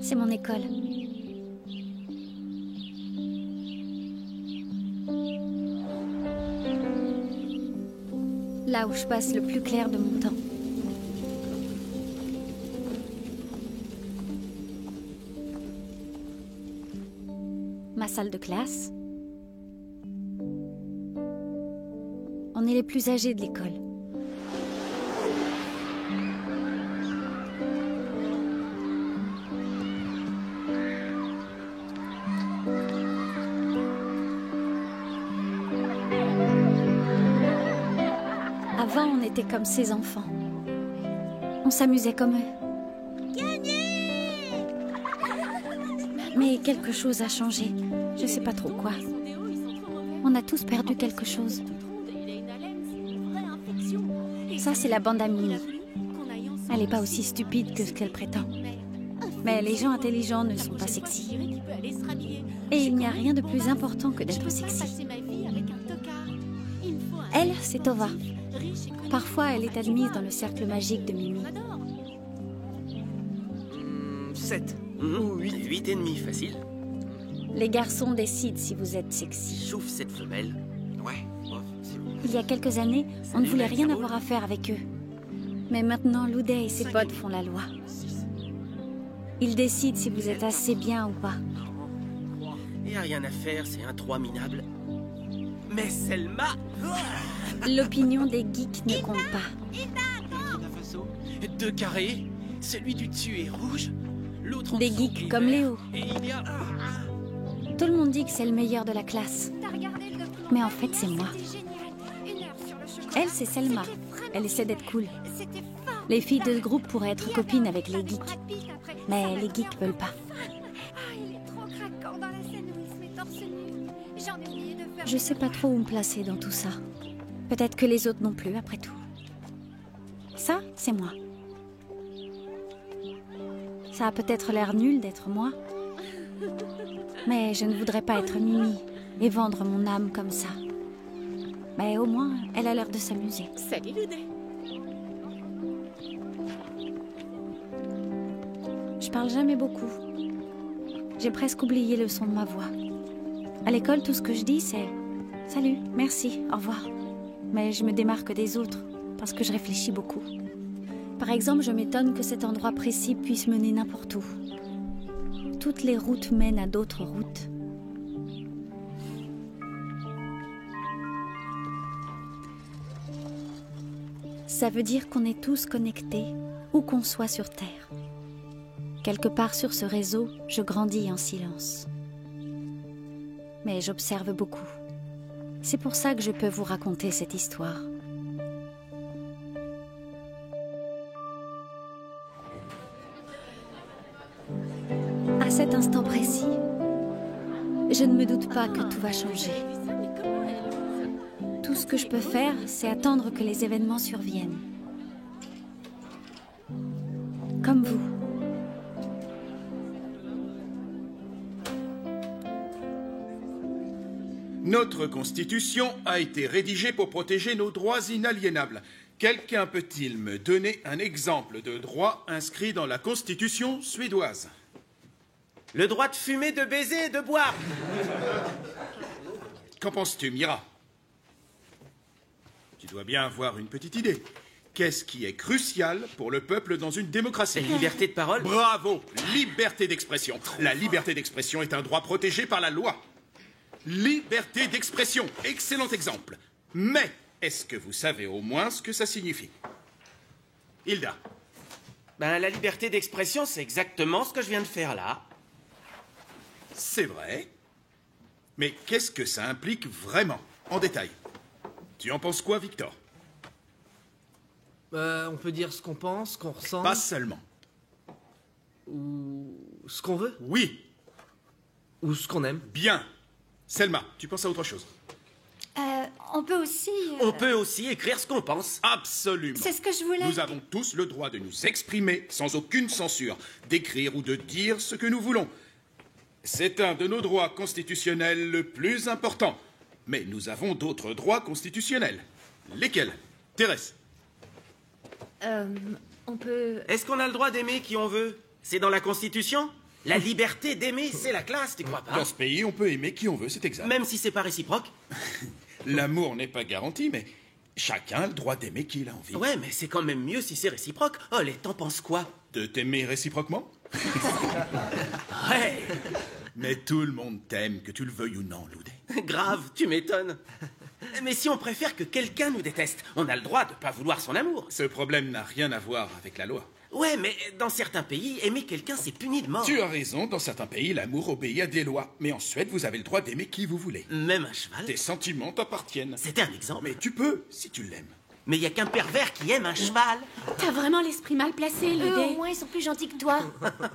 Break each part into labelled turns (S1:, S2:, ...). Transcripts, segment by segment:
S1: C'est mon école. Là où je passe le plus clair de mon temps. Ma salle de classe. On est les plus âgés de l'école. Avant, on était comme ces enfants. On s'amusait comme eux. Mais quelque chose a changé. Je sais pas trop quoi. On a tous perdu quelque chose. Ça, c'est la bande à Mimi. Elle n'est pas aussi stupide que ce qu'elle prétend. Mais les gens intelligents ne sont pas sexy. Et il n'y a rien de plus important que d'être sexy. Elle, c'est Tova. Parfois, elle est admise dans le cercle magique de Mimi.
S2: 7 ou 8. 8 et demi, facile.
S1: Les garçons décident si vous êtes sexy.
S2: Sauf cette femelle. Ouais, c'est bon.
S1: Il y a quelques années, on ne voulait rien avoir à faire avec eux. Mais maintenant, Loudet et ses potes font la loi. Ils décident si vous êtes assez bien ou pas.
S2: Il n'y a rien à faire, c'est un 3 minable. Mais Selma...
S1: L'opinion des geeks ne compte pas.
S2: 2 carrés, celui du dessus est rouge, l'autre en
S1: Des
S2: dessous
S1: geeks
S2: est
S1: comme
S2: vert,
S1: Léo.
S2: Et il y a...
S1: Tout le monde dit que c'est le meilleur de la classe. Mais en fait, c'est moi. Elle, c'est Selma. Elle essaie d'être cool. Les filles de ce groupe pourraient être copines avec les geeks. Mais les geeks veulent pas. Je sais pas trop où me placer dans tout ça. Peut-être que les autres non plus, après tout. Ça, c'est moi. Ça a peut-être l'air nul d'être moi. Mais je ne voudrais pas être Mimi et vendre mon âme comme ça. Mais au moins, elle a l'air de s'amuser.
S3: Salut Loudet.
S1: Je parle jamais beaucoup. J'ai presque oublié le son de ma voix. À l'école, tout ce que je dis, c'est « Salut, merci, au revoir ». Mais je me démarque des autres parce que je réfléchis beaucoup. Par exemple, je m'étonne que cet endroit précis puisse mener n'importe où. Toutes les routes mènent à d'autres routes. Ça veut dire qu'on est tous connectés, où qu'on soit sur Terre. Quelque part sur ce réseau, je grandis en silence. Mais j'observe beaucoup. C'est pour ça que je peux vous raconter cette histoire. À cet instant précis, je ne me doute pas que tout va changer. Tout ce que je peux faire, c'est attendre que les événements surviennent. Comme vous.
S4: Notre Constitution a été rédigée pour protéger nos droits inaliénables. Quelqu'un peut-il me donner un exemple de droit inscrit dans la Constitution suédoise?
S2: Le droit de fumer, de baiser et de boire.
S4: Qu'en penses-tu, Mira? Tu dois bien avoir une petite idée. Qu'est-ce qui est crucial pour le peuple dans une démocratie?
S2: La liberté de parole.
S4: Bravo! Liberté d'expression. La liberté d'expression est un droit protégé par la loi. Liberté d'expression, excellent exemple. Mais, est-ce que vous savez au moins ce que ça signifie? Hilda?
S2: Ben, la liberté d'expression, c'est exactement ce que je viens de faire là.
S4: C'est vrai. Mais qu'est-ce que ça implique vraiment, en détail? Tu en penses quoi, Victor?
S5: On peut dire ce qu'on pense, ce qu'on ressent.
S4: Pas seulement.
S5: Ou ce qu'on veut.
S4: Oui.
S5: Ou ce qu'on aime.
S4: Bien. Selma, tu penses à autre chose?
S3: On peut aussi...
S2: On peut aussi écrire ce qu'on pense.
S4: Absolument.
S3: C'est ce que je voulais.
S4: Nous avons tous le droit de nous exprimer sans aucune censure, d'écrire ou de dire ce que nous voulons. C'est un de nos droits constitutionnels le plus important. Mais nous avons d'autres droits constitutionnels. Lesquels? Thérèse?
S3: On peut...
S2: Est-ce qu'on a le droit d'aimer qui on veut? C'est dans la Constitution? La liberté d'aimer, c'est la classe, tu crois pas?
S4: Dans ce pays, on peut aimer qui on veut, c'est exact.
S2: Même si c'est pas réciproque?
S4: L'amour n'est pas garanti, mais chacun a le droit d'aimer qui il a envie.
S2: Ouais, mais c'est quand même mieux si c'est réciproque. Oh, t'en penses quoi?
S4: De t'aimer réciproquement?
S2: Ouais.
S4: Mais tout le monde t'aime, que tu le veuilles ou non, Loudé.
S2: Grave, tu m'étonnes. Mais si on préfère que quelqu'un nous déteste, on a le droit de pas vouloir son amour.
S4: Ce problème n'a rien à voir avec la loi.
S2: Ouais, mais dans certains pays, aimer quelqu'un, c'est puni de mort.
S4: Tu as raison, dans certains pays, l'amour obéit à des lois. Mais en Suède, vous avez le droit d'aimer qui vous voulez.
S2: Même un cheval?
S4: Tes sentiments t'appartiennent.
S2: C'était un exemple.
S4: Mais tu peux, si tu l'aimes.
S2: Mais il y a qu'un pervers qui aime un cheval.
S6: T'as vraiment l'esprit mal placé,
S3: Eux, au
S6: Ludé.
S3: moins, ils sont plus gentils que toi.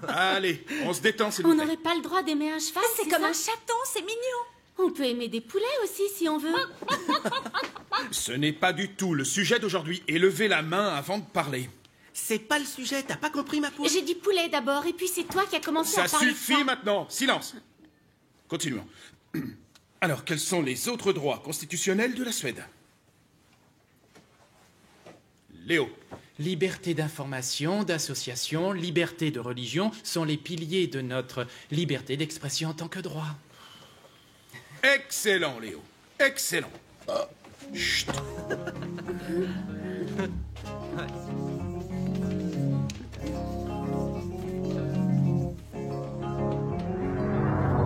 S4: Allez, on se détend, s'il
S6: On
S4: vous plaît.
S6: n'aurait pas le droit d'aimer un cheval,
S3: C'est comme
S6: ça
S3: un chaton, c'est mignon.
S6: On peut aimer des poulets aussi, si on veut.
S4: Ce n'est pas du tout le sujet d'aujourd'hui. Et levez la main avant de parler.
S2: C'est pas le sujet, t'as pas compris ma poule?
S6: J'ai dit poulet d'abord, et puis c'est toi qui as commencé
S4: Ça
S6: à parler de
S4: suffit
S6: ça.
S4: maintenant. Silence. Continuons. Alors, quels sont les autres droits constitutionnels de la Suède? Léo.
S7: Liberté d'information, d'association, liberté de religion sont les piliers de notre liberté d'expression en tant que droit.
S4: Excellent, Léo. Excellent. Chut.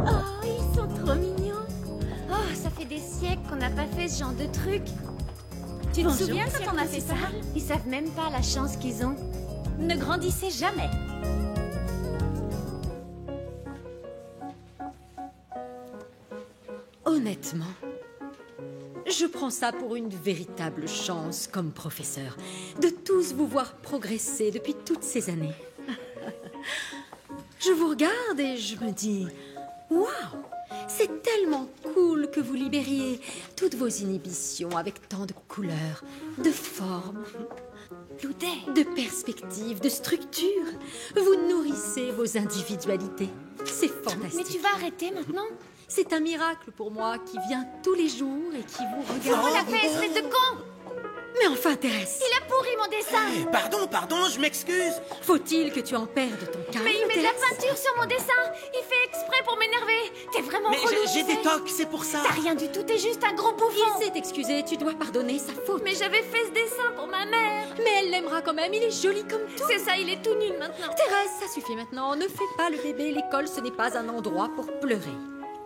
S3: Oh, ils sont trop mignons. Oh, ça fait des siècles qu'on n'a pas fait ce genre de truc. Tu te souviens quand on a fait ça? Ils savent même pas la chance qu'ils ont.
S1: Ne grandissez jamais.
S8: Honnêtement, je prends ça pour une véritable chance comme professeur, de tous vous voir progresser depuis toutes ces années. Je vous regarde et je me dis, waouh, c'est tellement cool que vous libériez toutes vos inhibitions avec tant de couleurs, de formes, de perspectives, de structures. Vous nourrissez vos individualités. C'est fantastique.
S3: Mais tu vas arrêter maintenant?
S8: C'est un miracle pour moi qui vient tous les jours et qui vous regarde.
S3: Oh, la fait, espèce de con!
S8: Mais enfin, Thérèse,
S3: Il a pourri mon dessin!
S2: Eh, pardon, je m'excuse.
S8: faut-il que tu en perdes ton calme,
S3: Mais il met de la
S8: Thérèse?
S3: peinture sur mon dessin! Il fait exprès pour m'énerver! T'es vraiment
S2: Mais
S3: relou,
S2: j'ai
S3: tu
S2: des
S3: sais.
S2: tocs, c'est pour ça.
S3: T'as rien du tout, t'es juste un gros bouffon!
S8: Il s'est excusé, tu dois pardonner sa faute.
S3: Mais j'avais fait ce dessin pour ma mère!
S8: Mais elle l'aimera quand même, il est joli comme tout.
S3: C'est ça, il est tout nul maintenant!
S8: Thérèse, ça suffit maintenant, ne fais pas le bébé, l'école ce n'est pas un endroit pour pleurer.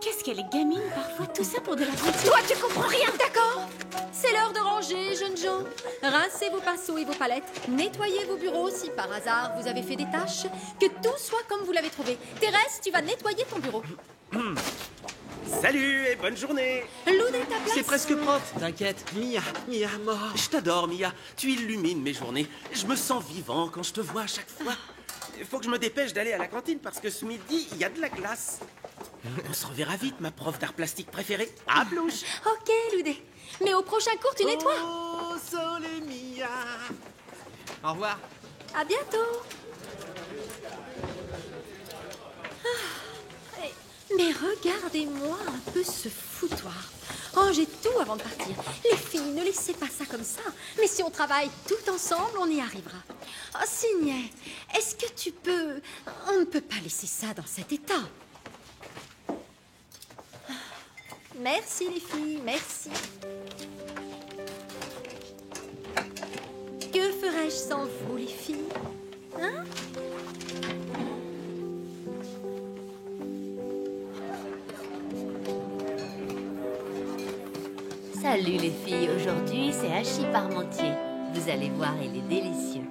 S6: Qu'est-ce qu'elle est gamine parfois, tout ça pour de la peinture.
S3: Toi, tu comprends rien!
S8: D'accord, c'est l'heure de ranger, jeunes gens. Rincez vos pinceaux et vos palettes, nettoyez vos bureaux si par hasard vous avez fait des tâches, que tout soit comme vous l'avez trouvé. Thérèse, tu vas nettoyer ton bureau.
S2: Salut et bonne journée.
S8: Loudé ta place.
S5: C'est presque propre. T'inquiète. Mia, mort.
S2: Je t'adore, Mia. Tu illumines mes journées. Je me sens vivant quand je te vois à chaque fois. Il faut que je me dépêche d'aller à la cantine parce que ce midi, il y a de la glace. On se reverra vite, ma prof d'art plastique préférée. À blouche.
S8: Ok, Loudé. Mais au prochain cours, tu nettoies.
S5: Oh, sole Mia. Au revoir.
S8: À bientôt. Mais regardez-moi un peu ce foutoir. Oh, j'ai tout avant de partir. Les filles, ne laissez pas ça comme ça. Mais si on travaille tout ensemble, on y arrivera. Oh, Signet, est-ce que tu peux... On ne peut pas laisser ça dans cet état. Merci les filles, merci. Que ferais-je sans vous les filles? Hein?
S9: Salut les filles, aujourd'hui c'est hachis parmentier. Vous allez voir, il est délicieux.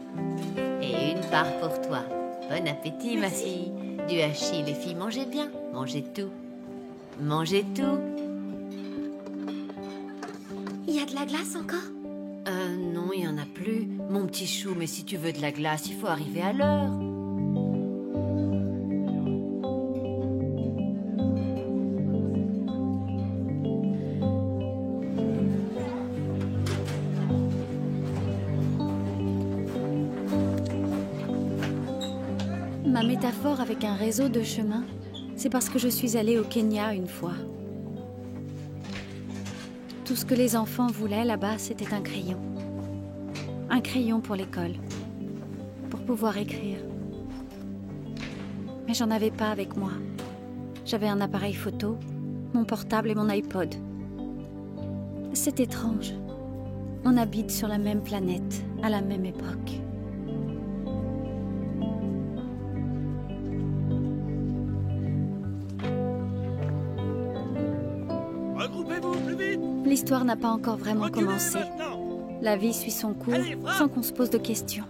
S9: Et une part pour toi. Bon appétit ma fille. Du hachis, les filles, mangez bien. Mangez tout. Mangez tout.
S3: Il y a de la glace encore?
S9: Non, il y en a plus. Mon petit chou, mais si tu veux de la glace, il faut arriver à l'heure.
S1: Ma métaphore avec un réseau de chemins, c'est parce que je suis allée au Kenya une fois. Tout ce que les enfants voulaient là-bas, c'était un crayon. Un crayon pour l'école, pour pouvoir écrire. mais j'en avais pas avec moi. J'avais un appareil photo, mon portable et mon iPod. C'est étrange. On habite sur la même planète, à la même époque.
S10: Regroupez-vous plus vite.
S1: L'histoire n'a pas encore vraiment
S10: Reculez
S1: commencé.
S10: maintenant.
S1: La vie suit son cours
S10: Allez, frappe.
S1: sans qu'on se pose de questions.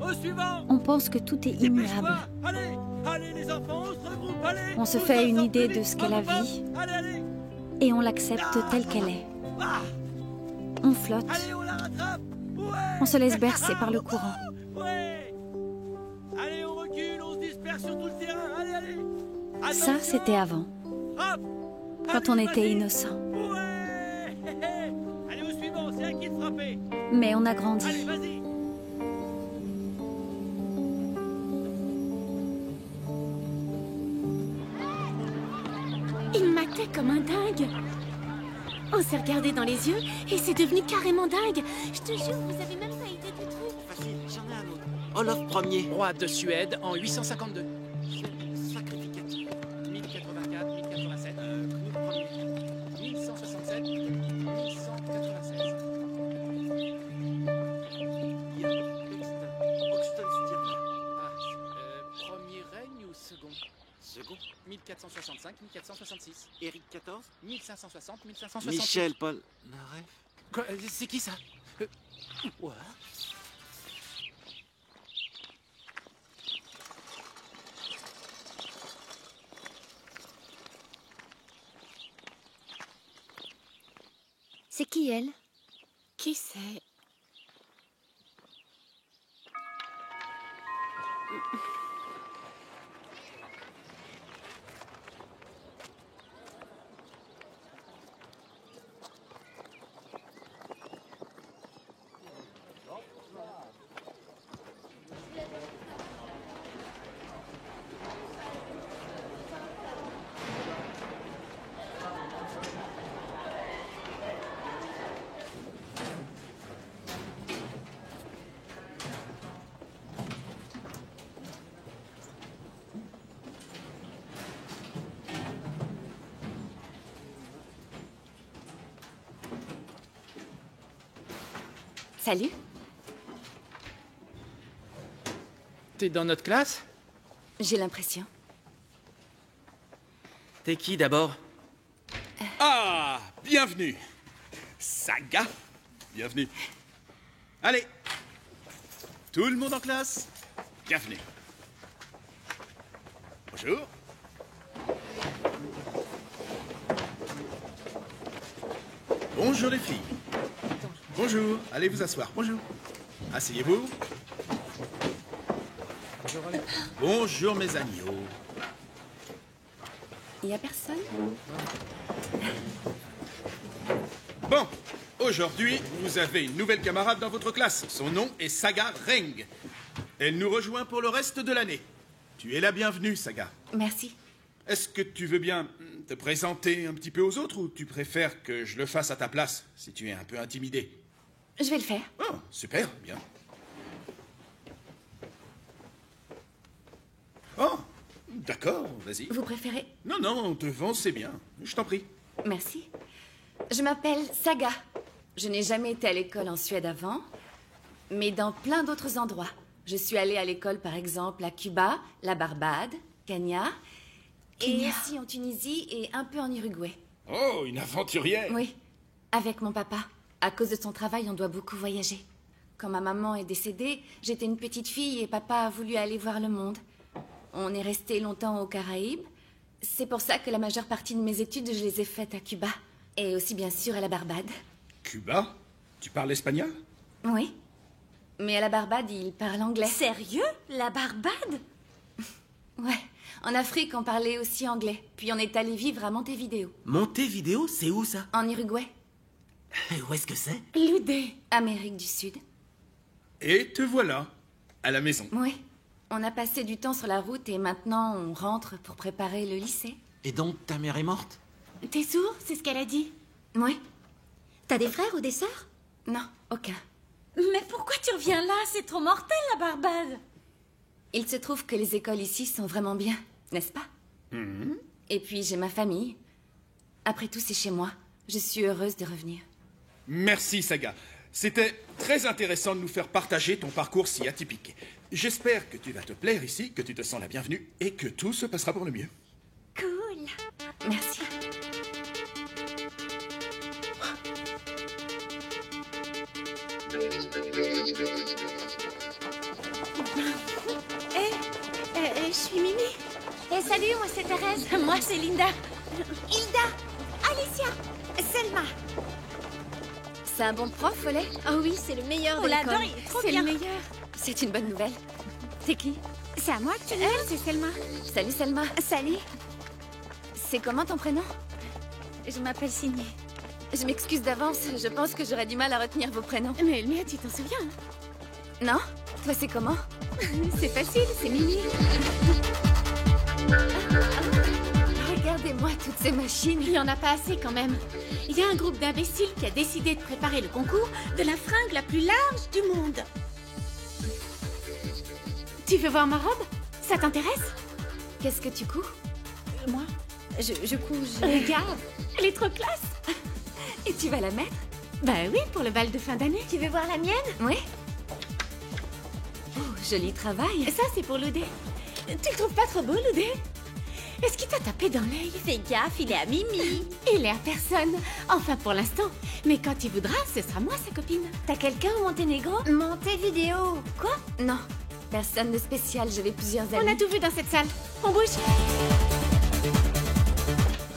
S10: Au suivant.
S1: On pense que tout est immuable.
S10: Dépêche-toi. Allez, allez les enfants, on se regroupe, allez.
S1: On se
S10: On
S1: fait une
S10: s'assemble
S1: idée
S10: plus
S1: de
S10: vite.
S1: ce qu'est la
S10: Hop, hop.
S1: vie
S10: Allez, allez.
S1: et on l'accepte telle qu'elle est.
S10: Ah,
S1: On flotte,
S10: allez, on la rattrape. Ouais.
S1: on se laisse bercer par le courant.
S10: Ouais. Allez, on recule, on se disperse sur tout le terrain. Allez, allez.
S1: Ça,
S10: Attention.
S1: c'était avant,
S10: Hop.
S1: quand on
S10: Allez,
S1: était
S10: vas-y.
S1: innocent.
S10: Ouais. Allez, au suivant, c'est à qui de frapper.
S1: Mais on a
S10: Allez,
S1: grandi.
S10: vas-y.
S6: Il matait comme un dingue. On s'est regardé dans les yeux et c'est devenu carrément dingue. Je te jure, vous avez même pas idée du truc.
S5: Facile, j'en ai un autre. Olaf Ier.
S7: Roi de Suède en 852.
S5: Sacrificateur.
S7: 1084, 1087,
S5: Knut Ier.
S7: 1167, 1196.
S5: Oxton Stirla.
S7: Premier règne ou second
S5: Second.
S7: 1465, 1466.
S5: Éric XIV.
S7: 1560, 1568.
S5: Michel Paul. Naref.
S7: Quoi, c'est qui ça Ouais.
S3: C'est qui elle?
S6: Qui c'est?
S3: Salut.
S7: T'es dans notre classe?
S3: J'ai l'impression.
S2: T'es qui d'abord?
S4: Ah, bienvenue. Saga, bienvenue. Allez, tout le monde en classe, bienvenue. Bonjour. Bonjour les filles. Bonjour, allez vous asseoir, bonjour. Asseyez-vous. Bonjour mes agneaux.
S3: Il y a personne?
S4: Bon, aujourd'hui, vous avez une nouvelle camarade dans votre classe. Son nom est Saga Reng. Elle nous rejoint pour le reste de l'année. Tu es la bienvenue, Saga.
S3: Merci.
S4: Est-ce que tu veux bien te présenter un petit peu aux autres ou tu préfères que je le fasse à ta place, si tu es un peu intimidé?
S3: Je vais le faire.
S4: Oh, super, bien. Oh, d'accord, vas-y.
S3: Vous préférez?
S4: Non, non, devant, c'est bien. Je t'en prie.
S3: Merci. Je m'appelle Saga. Je n'ai jamais été à l'école en Suède avant, mais dans plein d'autres endroits. Je suis allée à l'école, par exemple, à Cuba, la Barbade, Kenya, et aussi en Tunisie et un peu en Uruguay.
S4: Oh, une aventurière.
S3: Oui, avec mon papa. À cause de son travail, on doit beaucoup voyager. Quand ma maman est décédée, j'étais une petite fille et papa a voulu aller voir le monde. On est resté longtemps aux Caraïbes. C'est pour ça que la majeure partie de mes études, je les ai faites à Cuba. Et aussi, bien sûr, à la Barbade.
S4: Cuba? Tu parles espagnol?
S3: Oui. Mais à la Barbade, ils parlent anglais.
S6: Sérieux? La Barbade?
S3: Ouais. En Afrique, on parlait aussi anglais. Puis on est allé vivre à Montevideo.
S2: Montevideo, c'est où ça?
S3: En Uruguay.
S2: Où est-ce que c'est?
S6: Loudé.
S3: Amérique du Sud.
S4: Et te voilà, à la maison.
S3: Oui. On a passé du temps sur la route et maintenant on rentre pour préparer le lycée.
S5: Et donc, ta mère est morte?
S6: T'es sourd? C'est ce qu'elle a dit.
S3: Oui.
S8: T'as des frères ou des sœurs?
S3: Non, aucun.
S6: Mais pourquoi tu reviens là? C'est trop mortel, la Barbade.
S3: Il se trouve que les écoles ici sont vraiment bien. n'est-ce pas? Et puis j'ai ma famille. Après tout, c'est chez moi. Je suis heureuse de revenir.
S4: Merci, Saga. C'était très intéressant de nous faire partager ton parcours si atypique. J'espère que tu vas te plaire ici, que tu te sens la bienvenue et que tout se passera pour le mieux.
S6: Cool.
S3: Merci.
S6: Je suis Mimi.
S8: Et salut, moi c'est Thérèse.
S6: Moi, c'est Linda.
S8: Hilda. Alicia. Selma.
S3: C'est un bon prof, Follet?
S8: Oh oui, c'est le meilleur
S6: On
S8: de
S6: l'adore,
S8: l'école.
S6: il est trop
S3: C'est
S6: bien.
S3: le meilleur. C'est une bonne nouvelle. C'est qui?
S6: C'est à moi que tu demandes, c'est Selma.
S3: Salut, Selma.
S6: Salut.
S3: C'est comment ton prénom?
S6: Je m'appelle Signé.
S3: Je m'excuse d'avance. Je pense que j'aurais du mal à retenir vos prénoms.
S6: Mais le mien, tu t'en souviens?
S3: Non? Toi, c'est comment?
S6: C'est facile, c'est Mimi.
S3: Regardez-moi toutes ces machines.
S6: Il n'y en a pas assez quand même. Il y a un groupe d'imbéciles qui a décidé de préparer le concours de la fringue la plus large du monde. Tu veux voir ma robe? Ça t'intéresse?
S3: Qu'est-ce que tu couds?
S6: Moi, je couds. Regarde, elle est trop classe.
S3: Et tu vas la mettre?
S6: Bah oui, pour le bal de fin d'année.
S8: Tu veux voir la mienne?
S3: Oui. Oh, joli travail.
S6: Ça, c'est pour Loudé. Tu le trouves pas trop beau, Loudé? Est-ce qu'il t'a tapé dans l'œil?
S8: Fais gaffe, il est à Mimi.
S6: Il est à personne. Enfin, pour l'instant. Mais quand il voudra, ce sera moi, sa copine.
S8: T'as quelqu'un au Monténégro? Montevideo. Quoi?
S3: Non, personne de spécial. J'avais plusieurs amis.
S6: On a tout vu dans cette salle. On bouge.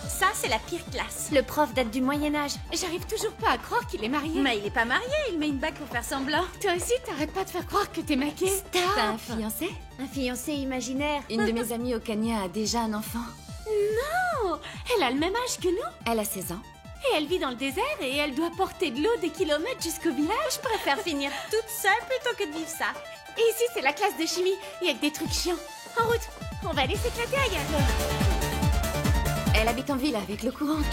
S8: Ça, c'est la pire classe. Le prof date du Moyen-Âge.
S6: J'arrive toujours pas à croire qu'il est marié.
S8: Mais il est pas marié, il met une bague pour faire semblant.
S6: Toi aussi, t'arrêtes pas de faire croire que t'es maquée.
S3: T'as un fiancé?
S8: Un fiancé imaginaire.
S3: Une de mes amies au Kenya a déjà un enfant.
S6: Non, elle a le même âge que nous.
S3: Elle a 16 ans.
S6: Et elle vit dans le désert et elle doit porter de l'eau des kilomètres jusqu'au village.
S8: Je préfère finir toute seule plutôt que de vivre ça.
S6: Et ici, c'est la classe de chimie. Il y a que des trucs chiants. En route, on va aller s'éclater ailleurs.
S3: Elle habite en ville avec le courant.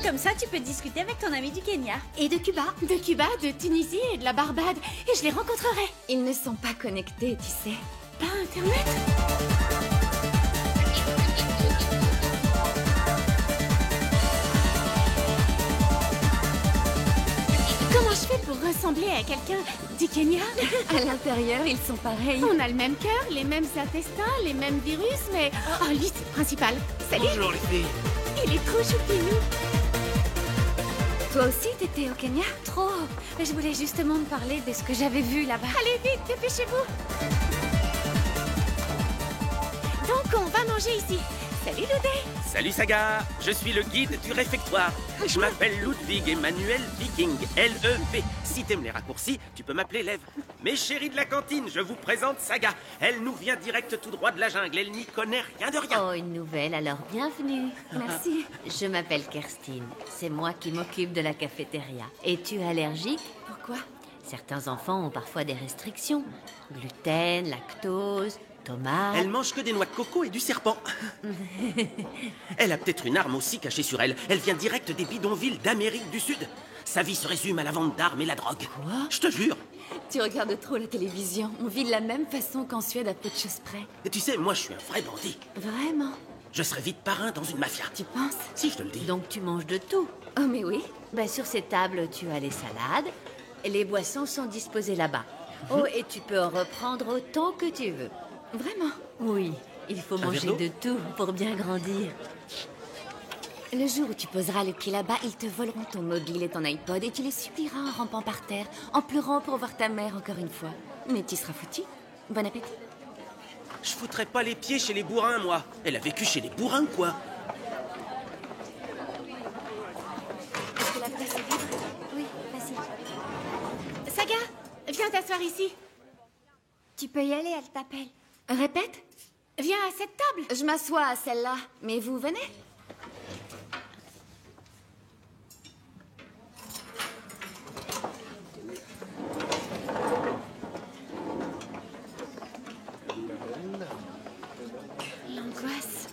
S8: Comme ça, tu peux discuter avec ton ami du Kenya.
S6: Et de Cuba. De Cuba, de Tunisie et de la Barbade. Et je les rencontrerai.
S3: Ils ne sont pas connectés, tu sais.
S6: Pas Internet? Comment je fais pour ressembler à quelqu'un du Kenya?
S3: À l'intérieur, ils sont pareils.
S6: On a le même cœur, les mêmes intestins, les mêmes virus, mais... Oh, lui, c'est le principal. Salut.
S5: Bonjour les filles.
S6: Il est trop choupinou.
S3: Toi aussi, t'étais au Kenya?
S1: Trop. Je voulais justement te parler de ce que j'avais vu là-bas.
S6: Allez vite, dépêchez-vous. Donc, on va manger ici. Salut, Loudé.
S2: Salut Saga, je suis le guide du réfectoire. Je m'appelle Ludwig Emmanuel Viking, L-E-V. Si t'aimes les raccourcis, tu peux m'appeler Lev. Mes chéris de la cantine, je vous présente Saga. Elle nous vient direct tout droit de la jungle, elle n'y connaît rien de rien.
S9: Oh, une nouvelle, alors bienvenue.
S3: Merci.
S9: Je m'appelle Kerstin. C'est moi qui m'occupe de la cafétéria. Es-tu allergique?
S3: Pourquoi?
S9: Certains enfants ont parfois des restrictions. Gluten, lactose, tomates...
S2: Elle mange que des noix de coco et du serpent. Elle a peut-être une arme aussi cachée sur elle. Elle vient direct des bidonvilles d'Amérique du Sud. Sa vie se résume à la vente d'armes et la drogue.
S3: Quoi?
S2: Je te jure.
S3: Tu regardes trop la télévision. On vit de la même façon qu'en Suède à peu de choses près.
S2: Et tu sais, moi je suis un vrai bandit.
S3: Vraiment?
S2: Je serais vite parrain dans une mafia.
S3: Tu penses?
S2: Si, je te le dis.
S9: Donc tu manges de tout.
S3: Oh, mais oui.
S9: Ben, sur ces tables, tu as les salades. Les boissons sont disposées là-bas. Oh, et tu peux en reprendre autant que tu veux.
S3: Vraiment?
S9: Oui, il faut
S2: Un
S9: manger
S2: verre d'eau
S9: de tout pour bien grandir.
S3: Le jour où tu poseras le pied là-bas, ils te voleront ton mobile et ton iPod et tu les supplieras en rampant par terre, en pleurant pour voir ta mère encore une fois. Mais tu seras foutu. Bon appétit.
S2: Je foutrais pas les pieds chez les bourrins, moi. Elle a vécu chez les bourrins, quoi.
S3: Est-ce que la place est libre? Oui, vas-y.
S6: Saga, viens t'asseoir ici.
S8: Tu peux y aller, elle t'appelle.
S3: Répète.
S6: Viens à cette table.
S3: Je m'assois à celle-là. Mais vous venez?
S6: L'angoisse.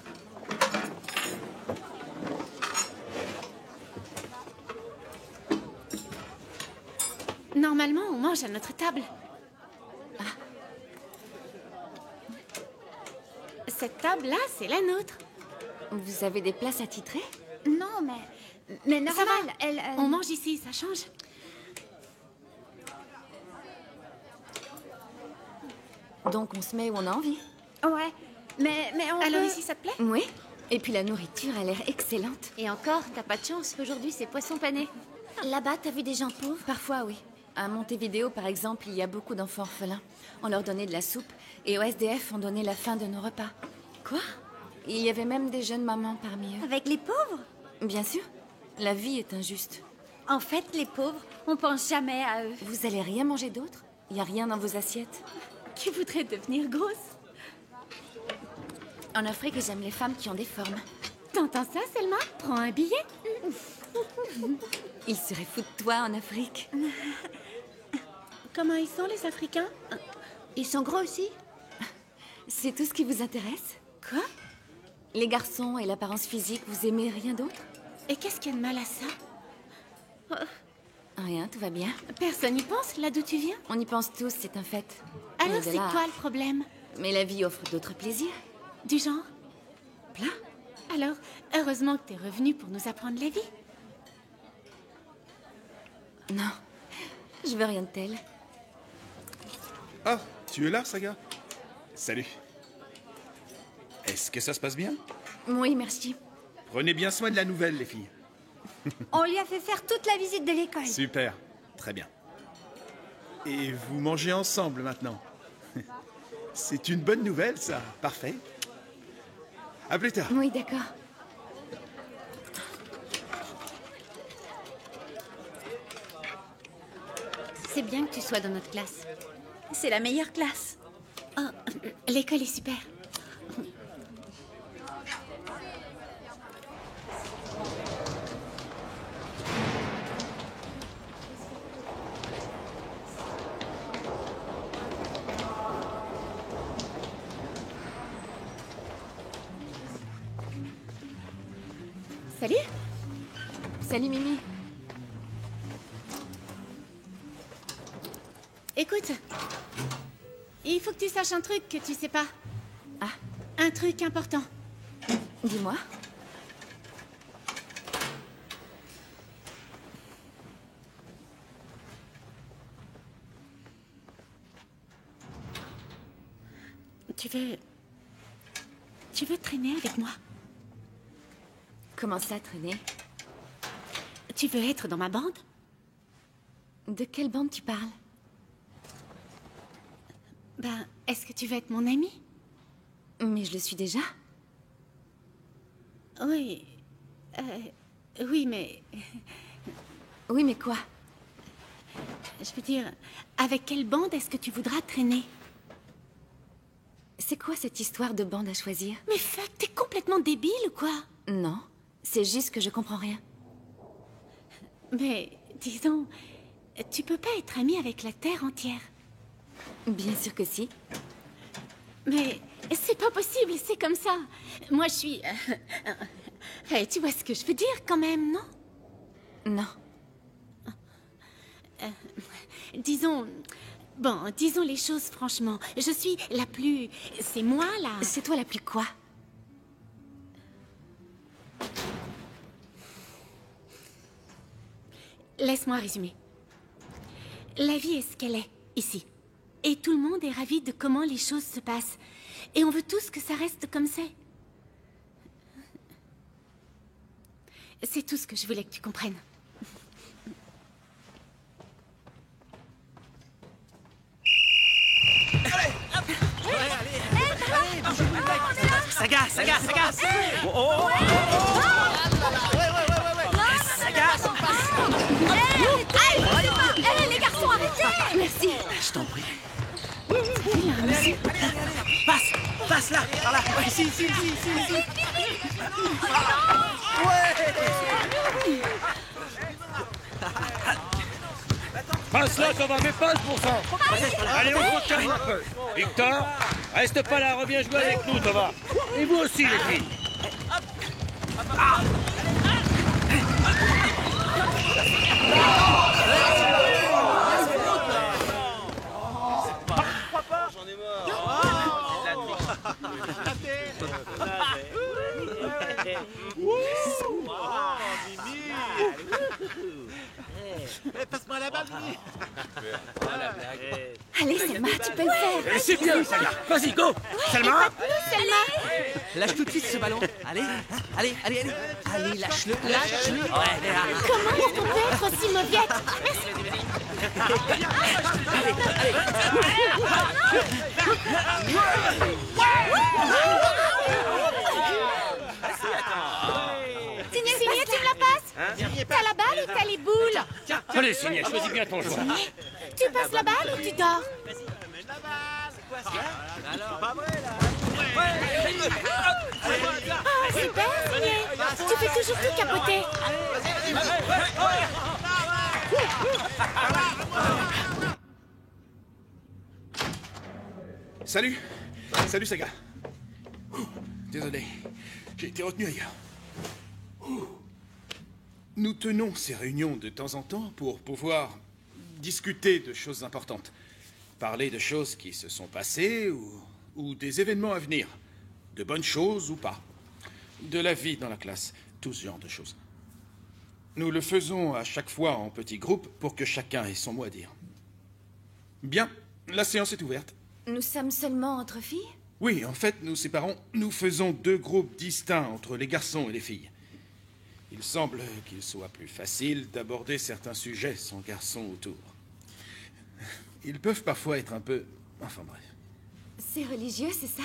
S6: Normalement, on mange à notre table. Cette table-là, c'est la nôtre.
S3: Vous avez des places attitrées?
S1: Non, mais
S6: Ça
S1: normal,
S6: va.
S1: elle...
S6: On mange ici, ça change.
S3: Donc on se met où on a envie.
S1: Ouais, mais on
S6: Alors
S1: peut...
S6: ici, ça te plaît?
S3: Oui. Et puis la nourriture a l'air excellente.
S9: Et encore, t'as pas de chance. Aujourd'hui, c'est poisson pané.
S1: Là-bas, t'as vu des gens pauvres?
S3: Parfois, oui. À Montevideo, par exemple, il y a beaucoup d'enfants orphelins. On leur donnait de la soupe. Et au SDF, on donnait la fin de nos repas.
S1: Quoi?
S3: Il y avait même des jeunes mamans parmi eux.
S1: Avec les pauvres?
S3: Bien sûr. La vie est injuste.
S1: En fait, les pauvres, on pense jamais à eux.
S3: Vous allez rien manger d'autre? Il n'y a rien dans vos assiettes?
S6: Tu voudrais devenir grosse?
S3: En Afrique, j'aime les femmes qui ont des formes.
S6: T'entends ça, Selma? Prends un billet.
S3: Ils seraient fous de toi en Afrique.
S6: Comment ils sont, les Africains?
S1: Ils sont gros aussi?
S3: C'est tout ce qui vous intéresse?
S6: Quoi?
S3: Les garçons et l'apparence physique, vous aimez rien d'autre?
S6: Et qu'est-ce qu'il y a de mal à ça?
S3: Rien, tout va bien.
S6: Personne n'y pense, là d'où tu viens?
S3: On y pense tous, c'est un fait.
S6: Alors
S3: Mais de
S6: c'est
S3: là-
S6: quoi le problème?
S3: Mais la vie offre d'autres plaisirs.
S6: Du genre?
S3: Plein.
S6: Alors, heureusement que t'es revenu pour nous apprendre la vie.
S3: Non, je veux rien de tel.
S4: Ah, tu es là, Saga? Salut. Est-ce que ça se passe bien?
S3: Oui, merci.
S4: Prenez bien soin de la nouvelle, les filles.
S1: On lui a fait faire toute la visite de l'école.
S4: Super, très bien. Et vous mangez ensemble maintenant. C'est une bonne nouvelle, ça. Parfait. À plus tard.
S3: Oui, d'accord.
S6: C'est bien que tu sois dans notre classe.
S1: C'est la meilleure classe.
S6: Oh, l'école est super. Salut.
S3: Salut, Mimi.
S6: Écoute, il faut que tu saches un truc que tu sais pas.
S3: Ah.
S6: Un truc important.
S3: Dis-moi.
S6: Tu veux traîner avec moi?
S3: Comment ça, traîner?
S6: Tu veux être dans ma bande?
S3: De quelle bande tu parles?
S6: Ben, est-ce que tu veux être mon ami?
S3: Mais je le suis déjà.
S6: Oui. Oui, mais...
S3: Oui, mais quoi?
S6: Je veux dire, avec quelle bande est-ce que tu voudras traîner?
S3: C'est quoi cette histoire de bande à choisir?
S6: Mais fuck, t'es complètement débile ou quoi?
S3: Non, c'est juste que je comprends rien.
S6: Mais, disons, tu peux pas être ami avec la Terre entière.
S3: Bien sûr que si.
S6: Mais c'est pas possible, c'est comme ça. Moi, je suis... tu vois ce que je veux dire quand même, non?
S3: Non.
S6: Disons... Bon, disons les choses franchement. Je suis la plus... C'est moi, là.
S3: C'est toi la plus quoi?
S6: Laisse-moi résumer. La vie est ce qu'elle est, ici. Et tout le monde est ravi de comment les choses se passent. Et on veut tous que ça reste comme c'est. C'est tout ce que je voulais que tu comprennes.
S2: Saga, Saga, Saga. Oh, oh, oh, oh. Saga.
S1: Les garçons, arrêtez!
S3: Merci.
S2: Je t'en prie. Passe, passe là, par là. Ici, ici, ici, ici, ici.
S10: Passe là, ça va, mais passe pour ça. Allez, on se calme un peu. Victor, reste pas là, reviens jouer avec nous, Thomas. Et vous aussi, les filles.
S5: à la balle.
S6: Allez, Selma, tu peux le faire.
S2: C'est bien, Saga. Vas-y, go. Selma.
S5: Lâche tout de suite ce ballon. Allez, allez, allez, allez. Allez, lâche-le, lâche-le. Ouais,
S6: Comment est-ce qu'on peut être aussi mauviette? Merci. Signé, tu me la passes? T'as la balle ou t'as les boules?
S10: Allez, Signé, choisis bien ton joueur.
S6: Tu passes la balle ou tu dors? Oh, super, Signé. Tu fais toujours tout capoter.
S4: Salut. Salut, Saga. Désolé, j'ai été retenu ailleurs. Nous tenons ces réunions de temps en temps pour pouvoir discuter de choses importantes. Parler de choses qui se sont passées ou des événements à venir. De bonnes choses ou pas. De la vie dans la classe. Tout ce genre de choses. Nous le faisons à chaque fois en petits groupes pour que chacun ait son mot à dire. Bien, la séance est ouverte.
S3: Nous sommes seulement entre filles?
S4: Oui, en fait, nous faisons 2 groupes distincts entre les garçons et les filles. Il semble qu'il soit plus facile d'aborder certains sujets sans garçons autour. Ils peuvent parfois être un peu... Enfin bref.
S3: C'est religieux, c'est ça?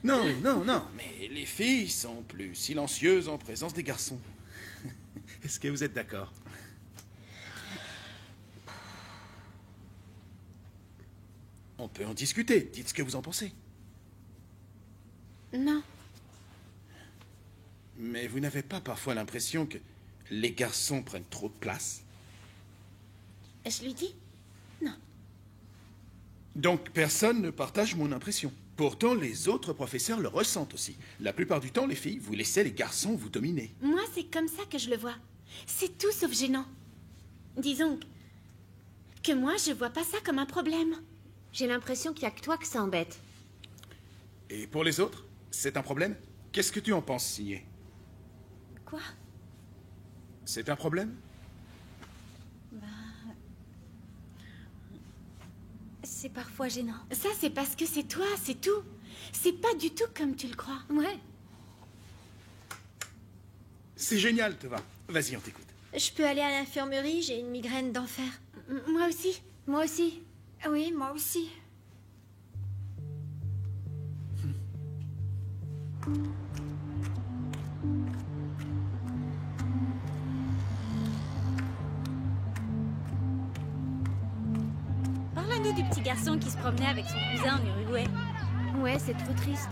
S4: Non, non, non, mais les filles sont plus silencieuses en présence des garçons. Est-ce que vous êtes d'accord? On peut en discuter. Dites ce que vous en pensez.
S6: Non.
S4: Mais vous n'avez pas parfois l'impression que les garçons prennent trop de place?
S6: Je lui dis? Non.
S4: Donc personne ne partage mon impression. Pourtant, les autres professeurs le ressentent aussi. La plupart du temps, les filles, vous laissez les garçons vous dominer.
S6: Moi, c'est comme ça que je le vois. C'est tout sauf gênant. Disons que moi, je vois pas ça comme un problème.
S9: J'ai l'impression qu'il n'y a que toi que ça embête.
S4: Et pour les autres, c'est un problème? Qu'est-ce que tu en penses, Signé?
S6: Quoi?
S4: C'est un problème?
S1: C'est parfois gênant.
S6: Ça, c'est parce que c'est toi, c'est tout. C'est pas du tout comme tu le crois.
S1: Ouais.
S4: C'est génial, Tova. Vas-y, on t'écoute.
S8: Je peux aller à l'infirmerie, j'ai une migraine d'enfer.
S6: Moi aussi.
S1: Moi aussi.
S8: Oui, moi aussi.
S1: Parle-nous du petit garçon qui se promenait avec son cousin en Uruguay.
S8: Ouais, c'est trop triste.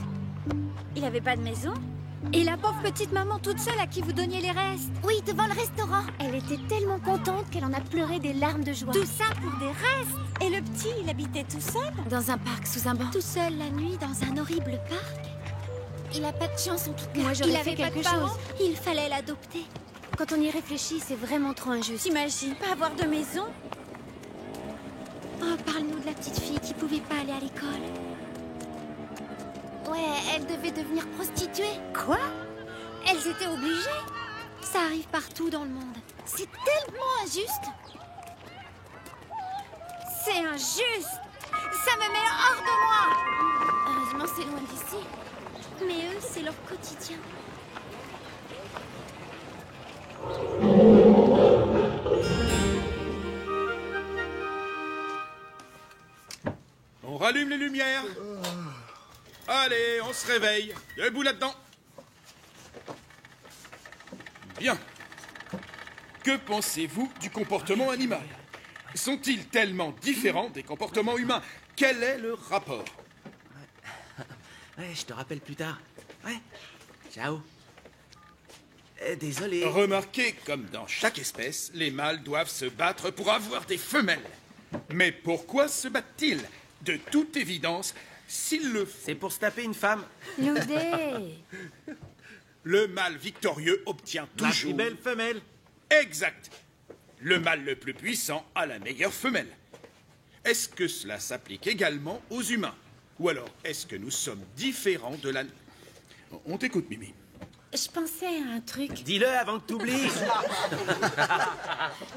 S1: Il avait pas de maison?
S8: Et la pauvre petite maman toute seule à qui vous donniez les restes.
S6: Oui, devant le restaurant.
S8: Elle était tellement contente qu'elle en a pleuré des larmes de joie.
S6: Tout ça pour des restes. Et le petit, il habitait tout seul?
S3: Dans un parc, sous un banc.
S8: Tout seul la nuit dans un horrible parc.
S6: Il a pas de chance en tout cas.
S8: Moi,
S6: il
S8: j'aurais
S6: avait
S8: fait
S6: pas
S8: quelque
S6: de parents.
S8: chose. Il fallait l'adopter. Quand on y réfléchit, c'est vraiment trop injuste.
S6: T'imagines pas avoir de maison?
S8: Oh, parle-nous de la petite fille qui pouvait pas aller à l'école.
S6: Ouais, elle devait devenir prostituée.
S8: Quoi?
S6: Elles étaient obligées.
S8: Ça arrive partout dans le monde.
S6: C'est tellement injuste. C'est injuste. Ça me met hors de moi. Heureusement, c'est loin d'ici.
S8: Mais eux, c'est leur quotidien.
S4: On rallume les lumières. Allez, on se réveille. Debout là-dedans. Bien. Que pensez-vous du comportement animal? Sont-ils tellement différents des comportements humains? Quel est le rapport?
S5: Ouais, je te rappelle plus tard. Ouais. Ciao. Désolé.
S4: Remarquez comme dans chaque espèce, les mâles doivent se battre pour avoir des femelles. Mais pourquoi se battent-ils? De toute évidence, s'ils le font...
S2: C'est pour se taper une femme.
S8: Loudé.
S4: Le mâle victorieux obtient
S5: La
S4: toujours...
S5: plus belle femelle.
S4: Exact. Le mâle le plus puissant a la meilleure femelle. Est-ce que cela s'applique également aux humains? Ou alors, est-ce que nous sommes différents de la... On t'écoute, Mimi.
S6: je pensais à un truc.
S2: Dis-le avant que t'oublies.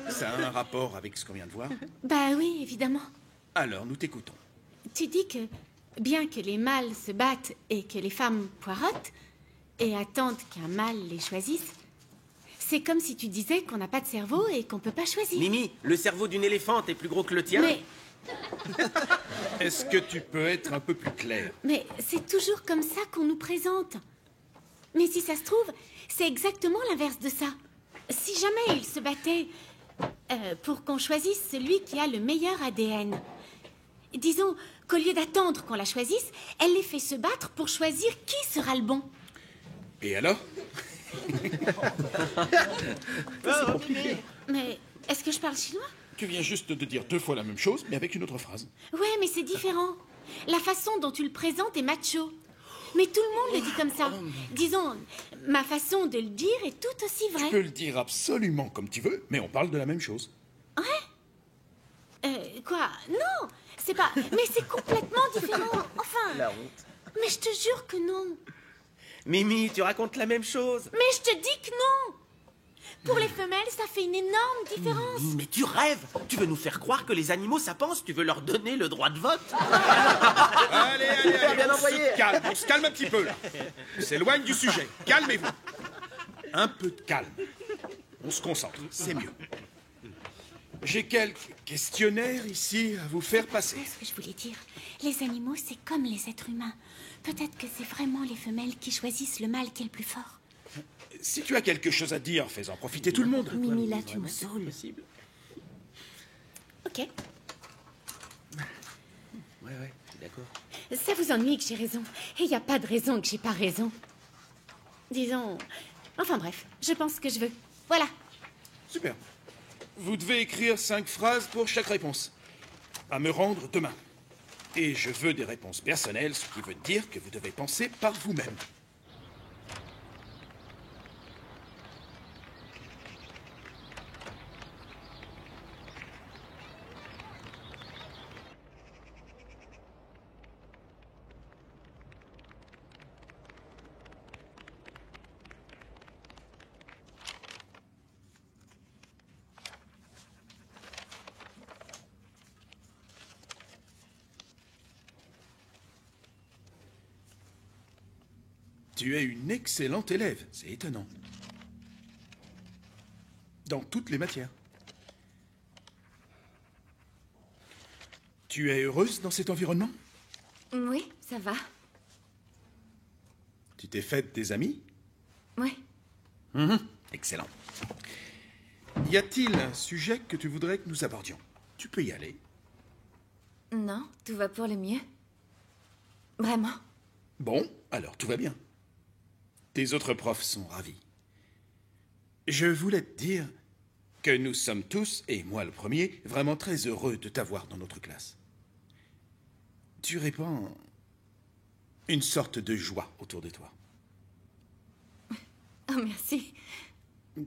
S4: Ça a un rapport avec ce qu'on vient de voir?
S6: Bah oui, évidemment.
S4: Alors, nous t'écoutons.
S6: Tu dis que, bien que les mâles se battent et que les femmes poirotent, et attendent qu'un mâle les choisisse, c'est comme si tu disais qu'on n'a pas de cerveau et qu'on peut pas choisir.
S2: Mimi, le cerveau d'une éléphante est plus gros que le tien.
S4: Est-ce que tu peux être un peu plus clair?
S6: Mais c'est toujours comme ça qu'on nous présente. Mais si ça se trouve, c'est exactement l'inverse de ça. Si jamais ils se battaient pour qu'on choisisse celui qui a le meilleur ADN, disons qu'au lieu d'attendre qu'on la choisisse, elle les fait se battre pour choisir qui sera le bon.
S4: Et alors?
S6: Mais est-ce que je parle chinois?
S4: Tu viens juste de dire 2 fois la même chose, mais avec une autre phrase.
S6: Ouais, mais c'est différent. La façon dont tu le présentes est macho. Mais tout le monde le dit comme ça. Disons, ma façon de le dire est tout aussi vraie.
S4: Tu peux le dire absolument comme tu veux, mais on parle de la même chose.
S6: Ouais? Quoi? Non, c'est pas... Mais c'est complètement différent. Enfin...
S2: La honte.
S6: Mais je te jure que non.
S2: Mimi, tu racontes la même chose.
S6: Mais je te dis que non. Pour les femelles, ça fait une énorme différence.
S2: Mais tu rêves. Tu veux nous faire croire que les animaux, ça pense. Tu veux leur donner le droit de vote.
S4: Allez, on se calme un petit peu, là. On s'éloigne du sujet. Calmez-vous. Un peu de calme. On se concentre, c'est mieux. J'ai quelques questionnaires ici à vous faire passer.
S6: C'est ce que je voulais dire. Les animaux, c'est comme les êtres humains. Peut-être que c'est vraiment les femelles qui choisissent le mâle qui est le plus fort.
S4: Si tu as quelque chose à dire, fais-en profiter tout le monde.
S6: Mimi, là, tu me saules. Ok.
S2: Ouais, je suis d'accord.
S6: Ça vous ennuie que j'ai raison. Et il n'y a pas de raison que j'ai pas raison. Disons... Enfin bref, je pense ce que je veux. Voilà.
S4: Super. Vous devez écrire 5 phrases pour chaque réponse. À me rendre demain. Et je veux des réponses personnelles, ce qui veut dire que vous devez penser par vous-même. Tu es une excellente élève, c'est étonnant. Dans toutes les matières. Tu es heureuse dans cet environnement?
S3: Oui, ça va.
S4: Tu t'es faite des amis?
S3: Oui.
S4: Excellent. Y a-t-il un sujet que tu voudrais que nous abordions? Tu peux y aller.
S3: Non, tout va pour le mieux. Vraiment.
S4: Bon, alors tout va bien. Tes autres profs sont ravis. Je voulais te dire que nous sommes tous, et moi le premier, vraiment très heureux de t'avoir dans notre classe. Tu répands une sorte de joie autour de toi.
S3: Oh, merci.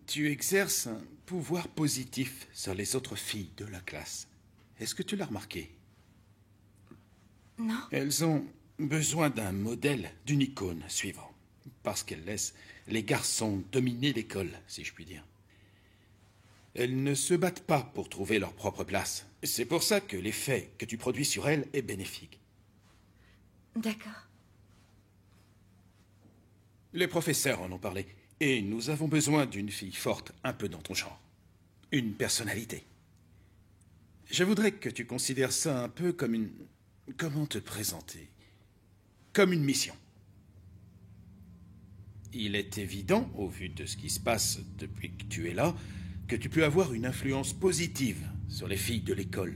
S4: Tu exerces un pouvoir positif sur les autres filles de la classe. Est-ce que tu l'as remarqué?
S3: Non.
S4: Elles ont besoin d'un modèle, d'une icône suivant. Parce qu'elles laissent les garçons dominer l'école, si je puis dire. Elles ne se battent pas pour trouver leur propre place. C'est pour ça que l'effet que tu produis sur elles est bénéfique.
S3: D'accord.
S4: Les professeurs en ont parlé. Et nous avons besoin d'une fille forte, un peu dans ton genre. Une personnalité. Je voudrais que tu considères ça un peu comme une... Comment te présenter? Comme une mission. Il est évident, au vu de ce qui se passe depuis que tu es là, que tu peux avoir une influence positive sur les filles de l'école.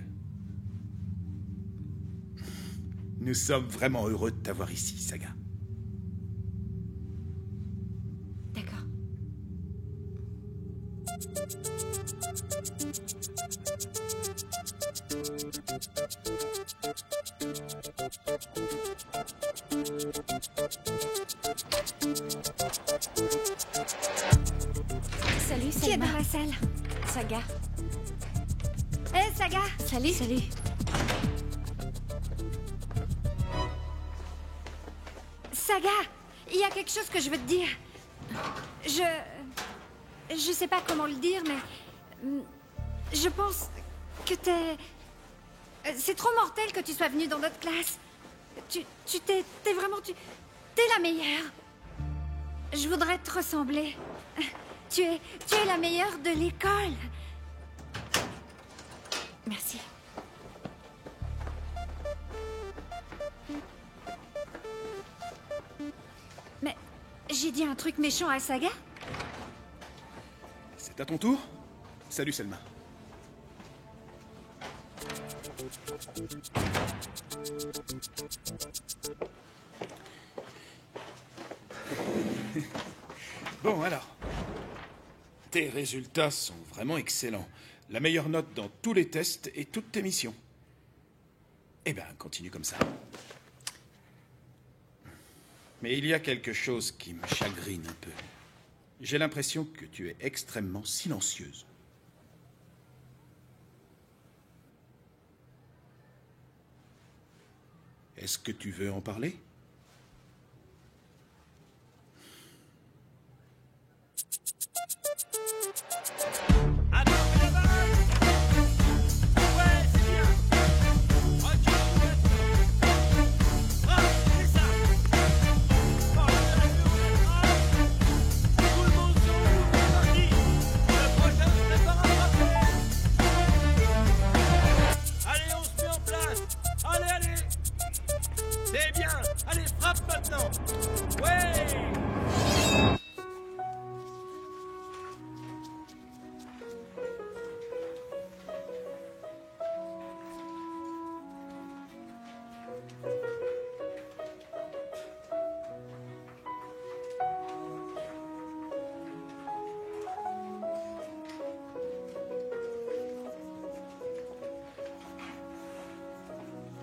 S4: Nous sommes vraiment heureux de t'avoir ici, Saga.
S3: D'accord.
S1: Salut,
S11: Qui est
S1: Selma.
S11: dans la salle?
S1: Saga.
S11: Hé, Saga!
S1: Salut. Salut.
S11: Saga! Il y a quelque chose que je veux te dire. Je sais pas comment le dire, mais... Je pense que t'es... C'est trop mortel que tu sois venue dans notre classe. T'es vraiment... T'es la meilleure. Je voudrais te ressembler. Tu es la meilleure de l'école. Merci. Mais j'ai dit un truc méchant à Saga?
S4: C'est à ton tour? Salut Selma. Bon alors. Tes résultats sont vraiment excellents. La meilleure note dans tous les tests et toutes tes missions. Eh ben, continue comme ça. Mais il y a quelque chose qui me chagrine un peu. J'ai l'impression que tu es extrêmement silencieuse. Est-ce que tu veux en parler?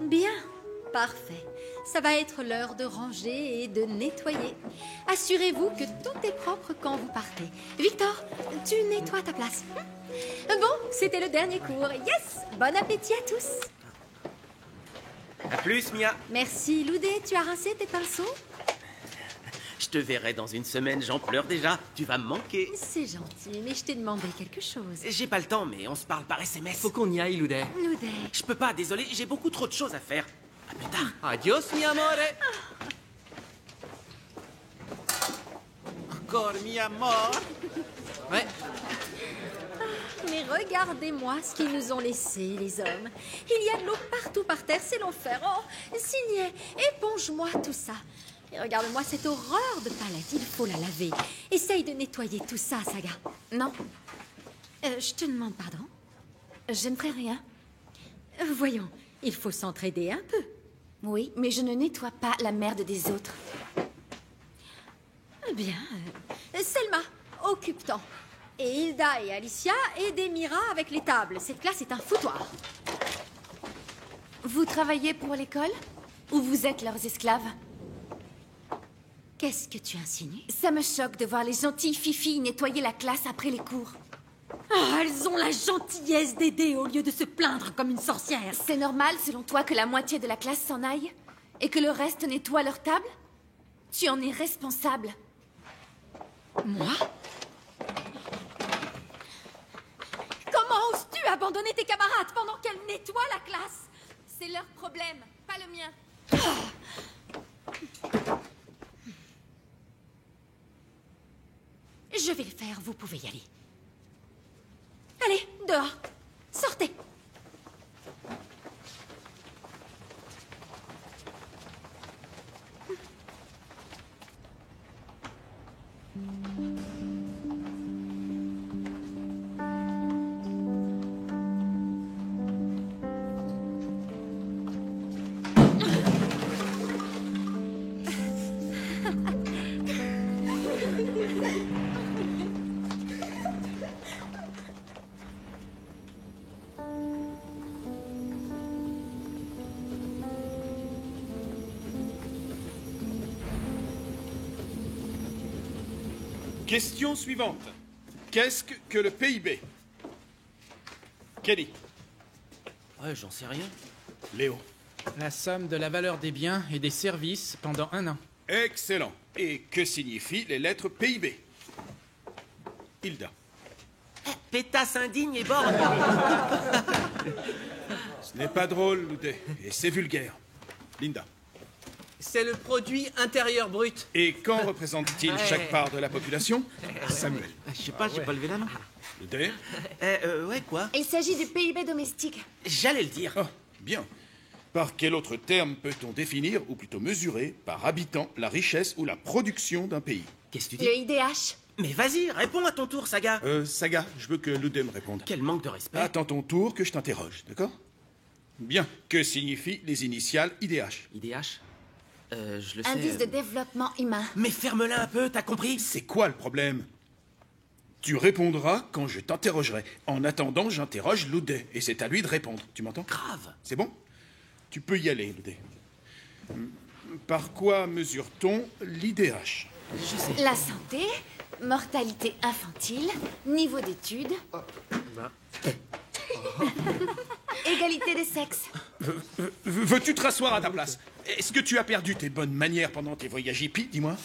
S8: Bien, parfait. Ça va être l'heure de ranger et de nettoyer. Assurez-vous que tout est propre quand vous partez. Victor, tu nettoies ta place. Bon, c'était le dernier cours. Yes! Bon appétit à tous.
S2: À plus, Mia.
S8: Merci, Loudé. Tu as rincé tes pinceaux?
S2: Je te verrai dans une semaine, j'en pleure déjà. Tu vas me manquer.
S8: C'est gentil, mais je t'ai demandé quelque chose.
S2: J'ai pas le temps, mais on se parle par SMS.
S5: Faut qu'on y aille, Loudé.
S8: Loudé.
S2: Je peux pas, désolé, j'ai beaucoup trop de choses à faire. À plus tard.
S5: Adios, mi amore.
S10: Encore mi amor.
S5: Ouais.
S8: Mais regardez-moi ce qu'ils nous ont laissé, les hommes. Il y a de l'eau partout par terre, c'est l'enfer. Oh, Signet, éponge-moi tout ça. Et regarde-moi cette horreur de palette, il faut la laver. Essaye de nettoyer tout ça, Saga.
S3: Non,
S8: Je te demande pardon.
S3: je ne ferai rien.
S8: Voyons, il faut s'entraider un peu.
S3: Oui, mais je ne nettoie pas la merde des autres.
S8: Bien. Selma, occupe-t'en. Et Hilda et Alicia, aidez Mira avec les tables. Cette classe est un foutoir.
S3: Vous travaillez pour l'école? Ou vous êtes leurs esclaves?
S8: Qu'est-ce que tu insinues?
S3: Ça me choque de voir les gentilles filles nettoyer la classe après les cours.
S8: Oh, elles ont la gentillesse d'aider au lieu de se plaindre comme une sorcière.
S3: C'est normal, selon toi, que la moitié de la classe s'en aille? Et que le reste nettoie leur table? Tu en es responsable.
S8: Moi? Comment oses-tu abandonner tes camarades pendant qu'elles nettoient la classe?
S3: C'est leur problème, pas le mien.
S8: Je vais le faire, vous pouvez y aller. Allez, dehors. Sortez.
S4: Question suivante. Qu'est-ce que le PIB? Kelly.
S2: Ouais, j'en sais rien.
S4: Léo.
S7: La somme de la valeur des biens et des services pendant un an.
S4: Excellent. Et que signifient les lettres PIB? Hilda.
S2: Pétasse indigne et borgne.
S4: Ce n'est pas drôle, Loudet, et c'est vulgaire. Linda.
S5: C'est le produit intérieur brut.
S4: Et quand représente-t-il chaque part de la population? Samuel.
S2: Je sais pas, j'ai pas levé la main.
S4: Loudet.
S2: Ouais, quoi?
S3: Il s'agit du PIB domestique.
S2: J'allais le dire.
S4: Oh, bien. Par quel autre terme peut-on définir, ou plutôt mesurer, par habitant, la richesse ou la production d'un pays?
S2: Qu'est-ce que tu dis?
S3: Le IDH.
S2: Mais vas-y, réponds à ton tour, Saga.
S4: Saga, je veux que Loudet me réponde.
S2: Quel manque de respect.
S4: Attends ton tour que je t'interroge, d'accord? Bien. Que signifient les initiales IDH?
S2: IDH? Je le sais.
S3: Indice de développement humain.
S2: Mais ferme-la un peu, t'as compris?
S4: C'est quoi le problème? Tu répondras quand je t'interrogerai. En attendant, j'interroge Loudet, et c'est à lui de répondre. Tu m'entends?
S2: Grave.
S4: C'est bon? Tu peux y aller, Loudet. Par quoi mesure-t-on l'IDH?
S2: Je sais.
S3: La santé, mortalité infantile, niveau d'études, égalité des sexes.
S4: Veux-tu te rasseoir à ta place? Est-ce que tu as perdu tes bonnes manières pendant tes voyages hippies, dis-moi?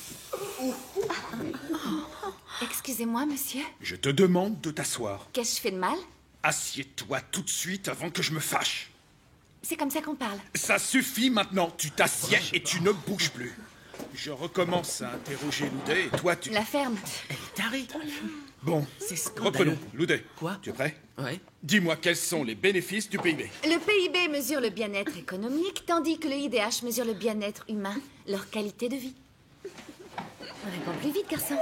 S3: Excusez-moi, monsieur.
S4: Je te demande de t'asseoir.
S3: Qu'est-ce que je fais de mal?
S4: Assieds-toi tout de suite avant que je me fâche.
S3: C'est comme ça qu'on parle.
S4: Ça suffit maintenant, tu t'assieds et tu ne bouges plus. Je recommence à interroger Loudet et toi tu...
S3: La ferme.
S2: Elle est tarée.
S4: Bon,
S2: C'est scandaleux.
S4: reprenons. Loudet.
S2: Quoi?
S4: Tu es prêt?
S2: Ouais.
S4: Dis-moi quels sont les bénéfices du PIB.
S3: Le PIB mesure le bien-être économique, tandis que le IDH mesure le bien-être humain, leur qualité de vie. Réponds plus vite, garçon.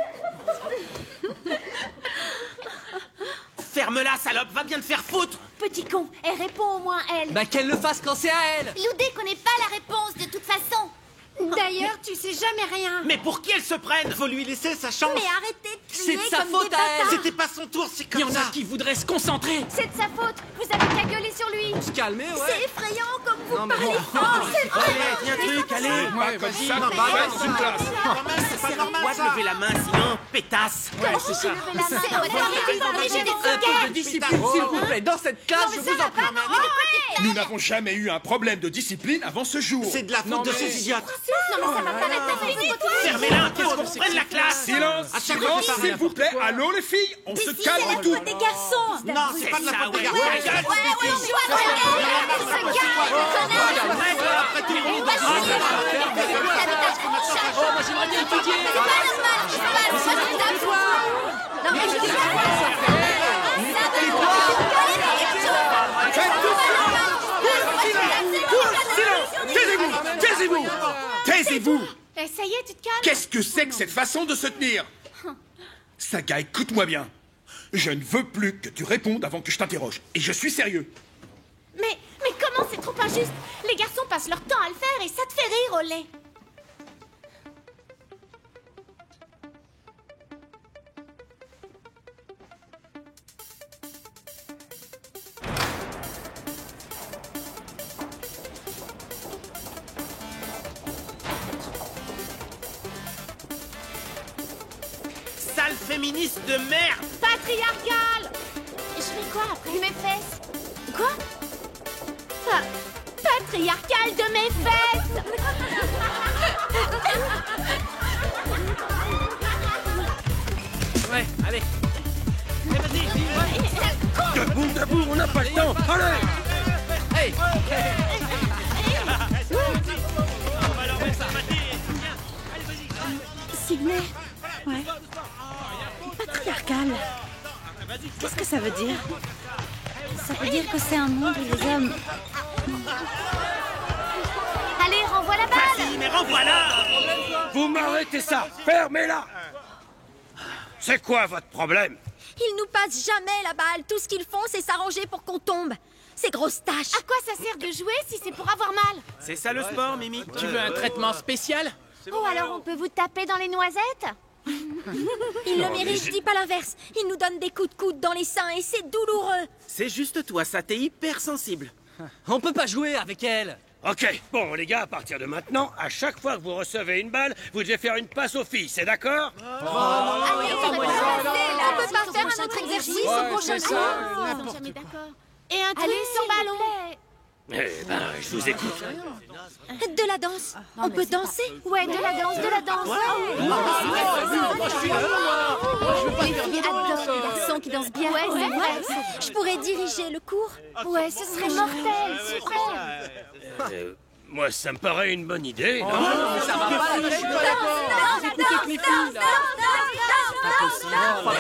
S2: Ferme-la, salope, va bien te faire foutre.
S6: Petit con, elle répond au moins, elle.
S5: Bah qu'elle le fasse quand c'est à elle.
S6: Loudé connaît pas la réponse, de toute façon.
S11: D'ailleurs, tu sais jamais rien.
S2: Mais pour qui elle se prenne?
S12: Faut lui laisser sa chance.
S6: Mais arrêtez de
S5: C'est
S6: crier
S5: de sa
S6: comme
S5: faute
S6: des
S5: à elle.
S6: bâtards.
S12: C'était pas son tour, c'est
S7: Il y
S12: comme
S7: en
S12: ça.
S7: a qui voudraient se concentrer.
S6: C'est de sa faute. Vous avez qu'à gueuler sur lui.
S5: Se calmer,
S6: C'est
S5: ouais.
S6: effrayant comme vous
S5: Non, mais
S6: parlez
S5: bon.
S6: fort, c'est vrai.
S2: Allez, tiens, truc, allez.
S4: Pas comme ça,
S12: non,
S4: tu
S12: bah,
S4: fais une classe.
S12: Quand même, c'est pas normal
S2: Quoi de
S12: ça.
S2: lever la main, sinon, pétasse.
S5: Ouais, c'est ça.
S6: Levez la main. On va arrêter de parler, j'ai des
S5: Un peu de discipline, s'il vous plaît. Dans cette classe, je vous en prie.
S4: Nous n'avons jamais eu un problème de discipline avant ce jour.
S12: C'est de la
S5: Non,
S12: faute de
S5: mais-
S12: ces idiotes.
S6: Non, mais ça va pas maintenant. Fini, toi.
S2: Fermez-la un peu, qu'on prenne la classe.
S4: Silence, silence, s'il vous plaît. Allô, les filles, on se calme
S6: C'est la
S4: tout.
S6: faute des garçons.
S12: Non, c'est pas de la
S2: ça,
S12: faute des
S2: ouais.
S12: garçons.
S2: Ouais,
S6: Ouais, on joue à se calme,
S5: Oh, moi j'aimerais bien étudier.
S6: Non, mais je dis
S4: Taisez-vous, taisez-vous, taisez-vous.
S6: Ça y est, tu te calmes.
S4: Qu'est-ce que c'est que cette façon de se tenir? Saga, écoute-moi bien. Je ne veux plus que tu répondes avant que je t'interroge. Et je suis sérieux.
S6: Mais comment c'est trop injuste? Les garçons passent leur temps à le faire et ça te fait rire, Olé.
S2: Sale féministe de merde.
S6: Patriarcal. Je fais quoi après? De mes fesses. Quoi? Patriarcal de mes fesses.
S5: Ouais, allez. Eh, vas-y.
S2: Debout, debout, on n'a pas le temps. Allez.
S5: Hey.
S1: Sydney. Ouais. Patriarcal. Qu'est-ce que ça veut dire? Ça veut dire que c'est un monde où les hommes...
S6: Allez, renvoie la balle.
S2: Vas-y, mais renvoie-la.
S10: Vous m'arrêtez ça. Fermez-la. C'est quoi votre problème?
S8: Ils nous passent jamais la balle. Tout ce qu'ils font, c'est s'arranger pour qu'on tombe. Ces grosses tâches.
S6: À quoi ça sert de jouer si c'est pour avoir mal?
S2: C'est ça le sport, Mimi.
S7: Tu veux un traitement spécial?
S6: Oh, alors on peut vous taper dans les noisettes?
S8: Ils le méritent, dis pas l'inverse. Ils nous donnent des coups de coude dans les seins et c'est douloureux.
S2: C'est juste toi, ça, t'es hyper sensible.
S5: On peut pas jouer avec elle.
S10: Ok, bon les gars, à partir de maintenant, à chaque fois que vous recevez une balle, vous devez faire une passe aux filles, c'est d'accord?
S6: Allez, on peut pas faire un autre exercice au prochain
S5: c'est
S6: tour?
S5: ça.
S6: Ils sont jamais d'accord. Et un truc sans ballon.
S10: Eh ben, je vous écoute.
S8: De la la danse. On peut danser.
S11: Ouais, de la danse, de la danse.
S3: Les filles adorent les garçons qui dansent bien.
S11: Ouais, c'est vrai.
S8: Je pourrais diriger le cours.
S11: Ouais, ce serait mortel, super.
S10: Moi, ça me paraît une bonne idée.
S5: Ça va pas, je suis pas d'accord. Écoutez que les filles, là.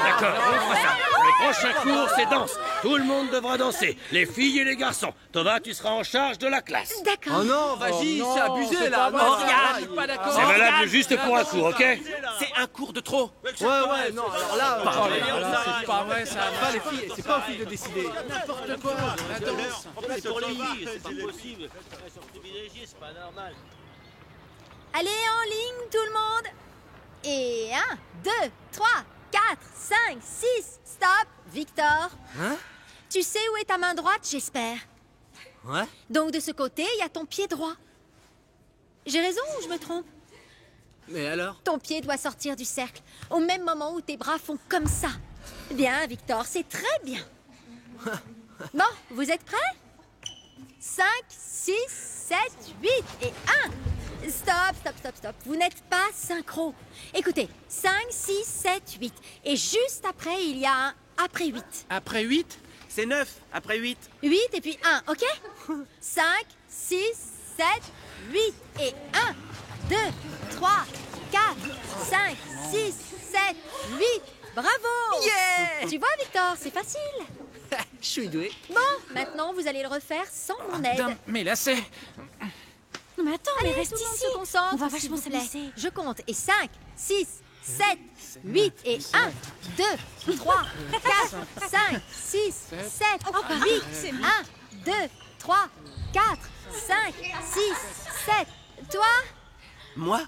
S10: D'accord, on fera ça. Le prochain cours, c'est danse. Tout le monde devra danser. Les filles et les garçons. Tova, tu seras en charge de la classe.
S8: D'accord.
S5: Oh non, vas-y, c'est abusé, là. Je suis pas d'accord.
S10: C'est valable juste pour un cours, ok?
S2: C'est un cours de trop.
S5: Ouais, non, alors là, c'est pas vrai, ça va, les filles, c'est pas aux filles de décider.
S7: N'importe quoi, la danse.
S10: C'est pour les filles, c'est pas possible. Elles sont privilégiées, c'est pas normal.
S8: Allez, en ligne, tout le monde. Et 1, 2, 3, 4, 5, 6. Stop, Victor.
S5: Hein?
S8: Tu sais où est ta main droite, j'espère.
S5: Ouais?
S8: Donc de ce côté, il y a ton pied droit. J'ai raison ou je me trompe?
S5: Mais alors?
S8: Ton pied doit sortir du cercle, au même moment où tes bras font comme ça. Bien, Victor, c'est très bien. Bon, vous êtes prêts? 5, 6, 7, 8 et 1. Stop. Vous n'êtes pas synchro. Écoutez, 5, 6, 7, 8. Et juste après, il y a un après 8.
S7: Après 8?
S2: C'est 9 après 8.
S8: 8 et puis 1, ok? 5, 6, 7, 8 et 1, 2, 3, 4, 5, 6, 7, 8. Bravo!
S5: Yeah!
S8: Tu vois, Victor, c'est facile.
S5: Je suis doué.
S8: Bon, maintenant, vous allez le refaire sans mon aide.
S7: Mais là, c'est...
S1: Non, mais attends, mais
S8: Allez,
S1: reste
S8: tout le monde
S1: ici.
S8: se concentre,
S1: On va
S8: s'il
S1: vachement
S8: vous plaît.
S1: s'amuser.
S8: Je compte. Et 5, 6, 7, 8 et 1, 2, 3, 4, 5, 6, 7, 8, 1, 2, 3, 4, 5, 6, 7. Toi,
S2: Moi?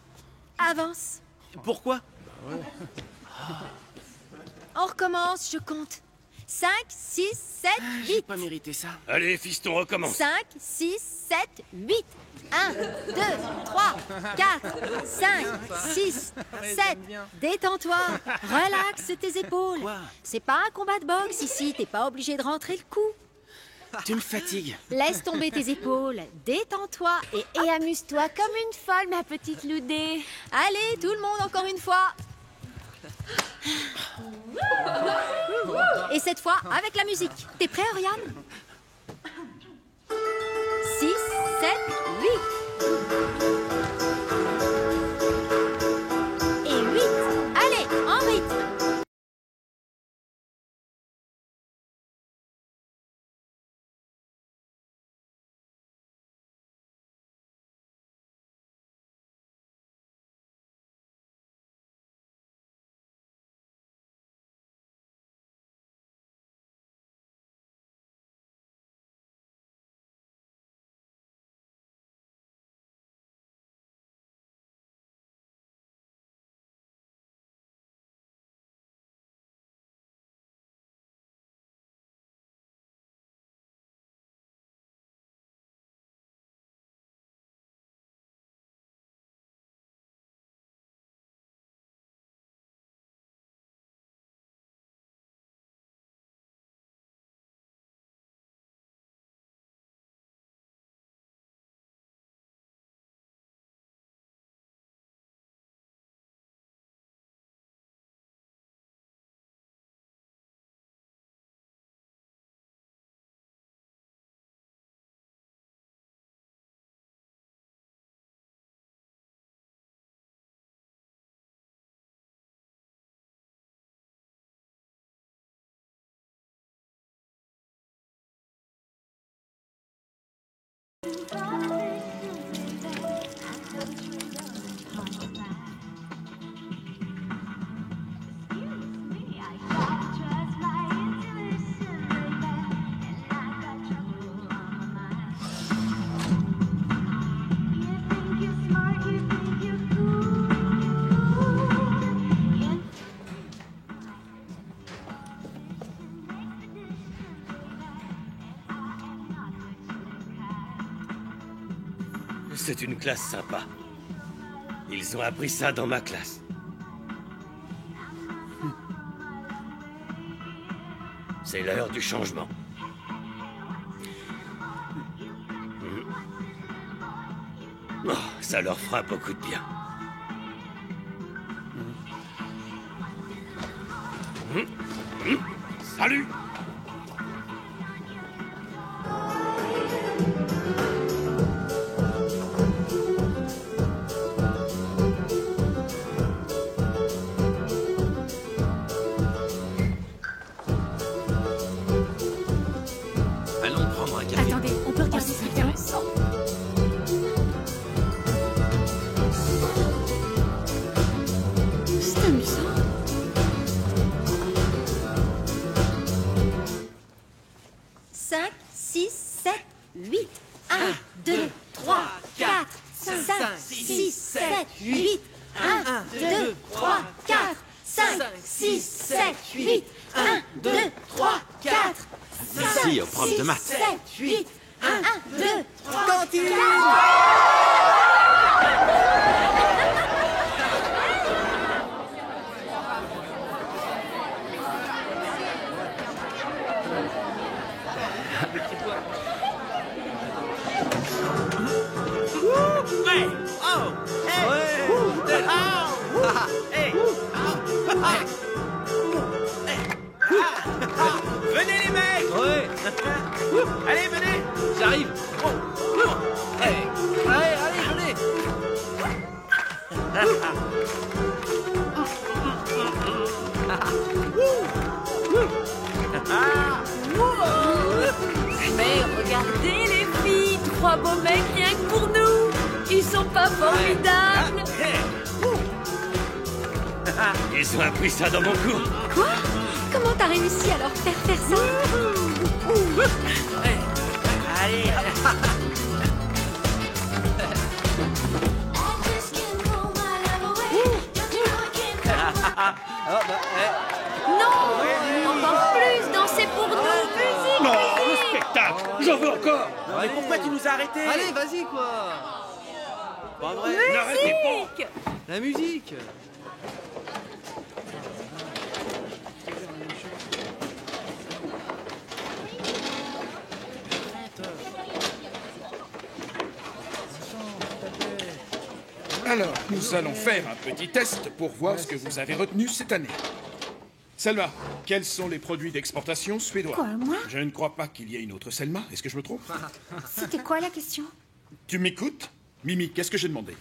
S8: avance.
S2: Pourquoi?
S8: On recommence, je compte. 5, 6, 7,
S2: J'ai
S8: 8.
S2: pas mérité ça.
S10: Allez, fiston, recommence.
S8: 5, 6, 7, 8. 1, 2, 3, 4, 5, 6, 7. Détends-toi. Relaxe tes épaules.
S2: Quoi?
S8: C'est pas un combat de boxe ici. T'es pas obligé de rentrer le coup.
S2: Tu me fatigues.
S8: Laisse tomber tes épaules. Détends-toi et
S3: Et amuse-toi comme une folle, ma petite Loudé.
S8: allez, tout le monde, encore une fois. Et cette fois, avec la musique. T'es prêt, Oriane? 6, 7, 8. Et 8. Allez, en rythme.
S10: C'est une classe sympa. Ils ont appris ça dans ma classe. C'est l'heure du changement. Oh, ça leur fera beaucoup de bien.
S4: Salut!
S5: Allons prendre un café.
S6: Attendez, on peut regarder ça bien. C'est amusant.
S8: Cinq, 6, 7, 8. 1, 2, 3, 4, 5, 6, 7, 8. 1, 2, 3, 4, 5, 6, 7, 8. 1, 2, 3, 4,
S5: Merci au prof de maths.
S8: 7, 8. 1, 2, 3,
S5: Cantine.
S2: 4. Venez les mecs!
S5: Ouais.
S2: Allez, venez!
S5: J'arrive. Allez, venez.
S3: Mais regardez les filles, 3 beaux mecs rien que pour nous. Ils sont pas formidables.
S10: Ils ont appris ça dans mon cours.
S8: Quoi? Comment t'as réussi à leur faire ça?
S2: Allez!
S3: Non, encore plus, dansez pour nous. Musique,
S10: Non, le spectacle! J'en veux encore!
S2: Mais pourquoi tu nous as arrêtés?
S5: Allez, vas-y, quoi.
S2: Pas vrai?
S10: N'arrêtez pas!
S3: musique.
S5: La musique.
S4: Alors, nous allons faire un petit test pour voir ce que vous avez retenu cette année. Selma, quels sont les produits d'exportation suédois?
S6: Quoi, moi?
S4: Je ne crois pas qu'il y ait une autre Selma. Est-ce que je me trompe?
S6: C'était quoi la question?
S4: Tu m'écoutes? Mimi, qu'est-ce que j'ai demandé?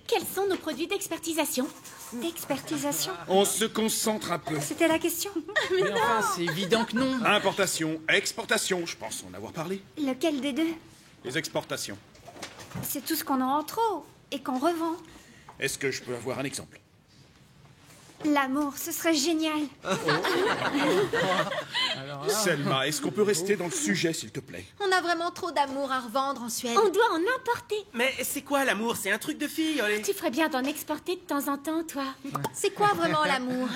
S6: Quels sont nos produits d'expertisation?
S11: D'expertisation?
S4: On se concentre un peu.
S11: C'était la question?
S7: Mais enfin, c'est évident que non.
S4: Importation, exportation, je pense en avoir parlé.
S11: Lequel des deux?
S4: Les exportations.
S11: C'est tout ce qu'on a en trop et qu'on revend.
S4: Est-ce que je peux avoir un exemple?
S11: L'amour, ce serait génial.
S4: Selma, est-ce qu'on peut rester dans le sujet, s'il te plaît?
S8: On a vraiment trop d'amour à revendre en Suède.
S6: On doit en importer.
S2: Mais c'est quoi l'amour? C'est un truc de fille, allez.
S6: Tu ferais bien d'en exporter de temps en temps, toi.
S8: C'est quoi vraiment l'amour?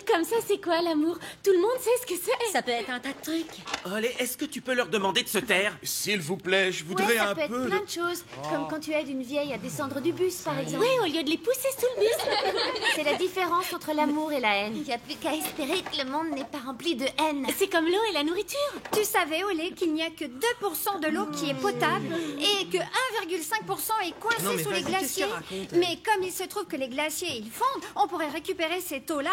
S6: Comme ça, c'est quoi l'amour? Tout le monde sait ce que c'est.
S8: Ça peut être un tas de trucs.
S2: Allez, est-ce que tu peux leur demander de se taire?
S4: S'il vous plaît, je voudrais
S11: ça
S4: un
S11: peut être
S4: peu...
S11: plein de choses. Comme quand tu aides une vieille à descendre du bus, par exemple.
S6: Oui, au lieu de les pousser sous le bus.
S11: C'est la différence entre l'amour et la haine. Il n'y a plus qu'à espérer que le monde n'est pas rempli de haine.
S6: C'est comme l'eau et la nourriture.
S11: Tu savais, Olé, qu'il n'y a que 2% de l'eau qui est potable et que 1,5% est coincé
S5: Non, mais
S11: sous les
S5: vas-y, qu'est-ce
S11: glaciers.
S5: qu'elle raconte,
S11: Mais comme il se trouve que les glaciers, ils fondent, on pourrait récupérer cette eau-là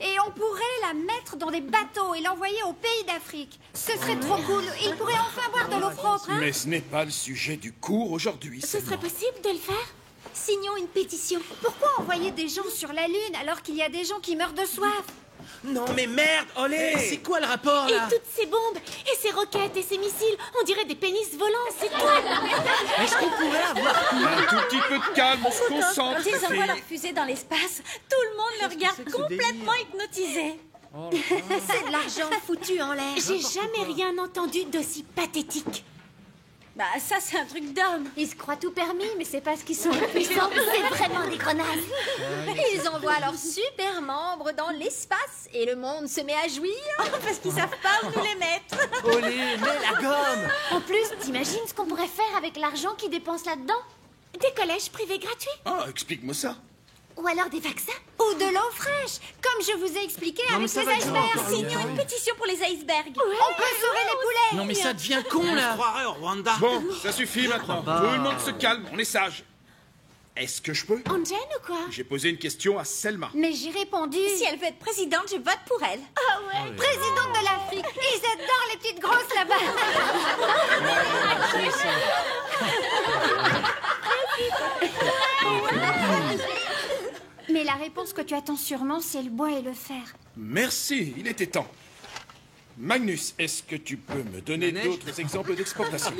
S11: et on pourrait la mettre dans des bateaux et l'envoyer au pays d'Afrique. Ce serait trop cool. Ils pourraient enfin boire de l'eau propre, hein?
S4: Mais ce n'est pas le sujet du cours aujourd'hui,
S6: Ce
S4: Selma.
S6: serait possible de le faire?
S11: Signons une pétition. Pourquoi envoyer des gens sur la Lune alors qu'il y a des gens qui meurent de soif?
S2: Non mais merde, olé!
S5: C'est quoi le rapport,
S6: Et
S5: là?
S6: toutes ces bombes, et ces roquettes, et ces missiles, on dirait des pénis volants, c'est tout.
S5: Est-ce qu'on pourrait avoir...
S4: Un tout petit peu de calme, on se concentre,
S1: Quand ils envoient
S4: filles.
S1: leur fusée dans l'espace, tout le monde le regarde
S5: que ce
S1: complètement
S5: délire?
S1: hypnotisé.
S8: C'est de l'argent foutu en l'air.
S6: J'ai jamais rien entendu d'aussi pathétique.
S1: Bah ça c'est un truc d'homme.
S11: Ils se croient tout permis, mais c'est parce qu'ils sont puissants. C'est vraiment des grenades.
S8: Ils envoient leurs super membres dans l'espace et le monde se met à jouir.
S1: Parce qu'ils savent pas où nous les mettre.
S5: Olé, mets la gomme.
S11: En plus, t'imagines ce qu'on pourrait faire avec l'argent qu'ils dépensent là-dedans?
S6: Des collèges privés gratuits.
S4: Ah, explique-moi ça.
S6: Ou alors des vaccins?
S11: Ou de l'eau fraîche, comme je vous ai expliqué
S5: Non, mais
S11: avec
S5: ça
S11: les
S5: va durer
S11: icebergs.
S5: encore
S6: Signons une pétition pour les icebergs.
S11: On peut sauver les poulets.
S7: Non mais ça devient con
S12: On se
S7: là.
S12: croirait au Rwanda.
S4: Bon, ça suffit maintenant.
S5: pas.
S4: Tout le monde se calme, on est sage. Est-ce que je peux?
S6: On gêne ou quoi?
S4: J'ai posé une question à Selma.
S11: Mais j'ai répondu.
S6: Si elle veut être présidente, je vote pour elle. Ah ouais?
S11: Présidente de l'Afrique. Ils adorent les petites grosses là-bas. Mais la réponse que tu attends sûrement, c'est le bois et le fer.
S4: Merci, il était temps. Magnus, est-ce que tu peux me donner
S5: La neige.
S4: d'autres exemples d'exportation?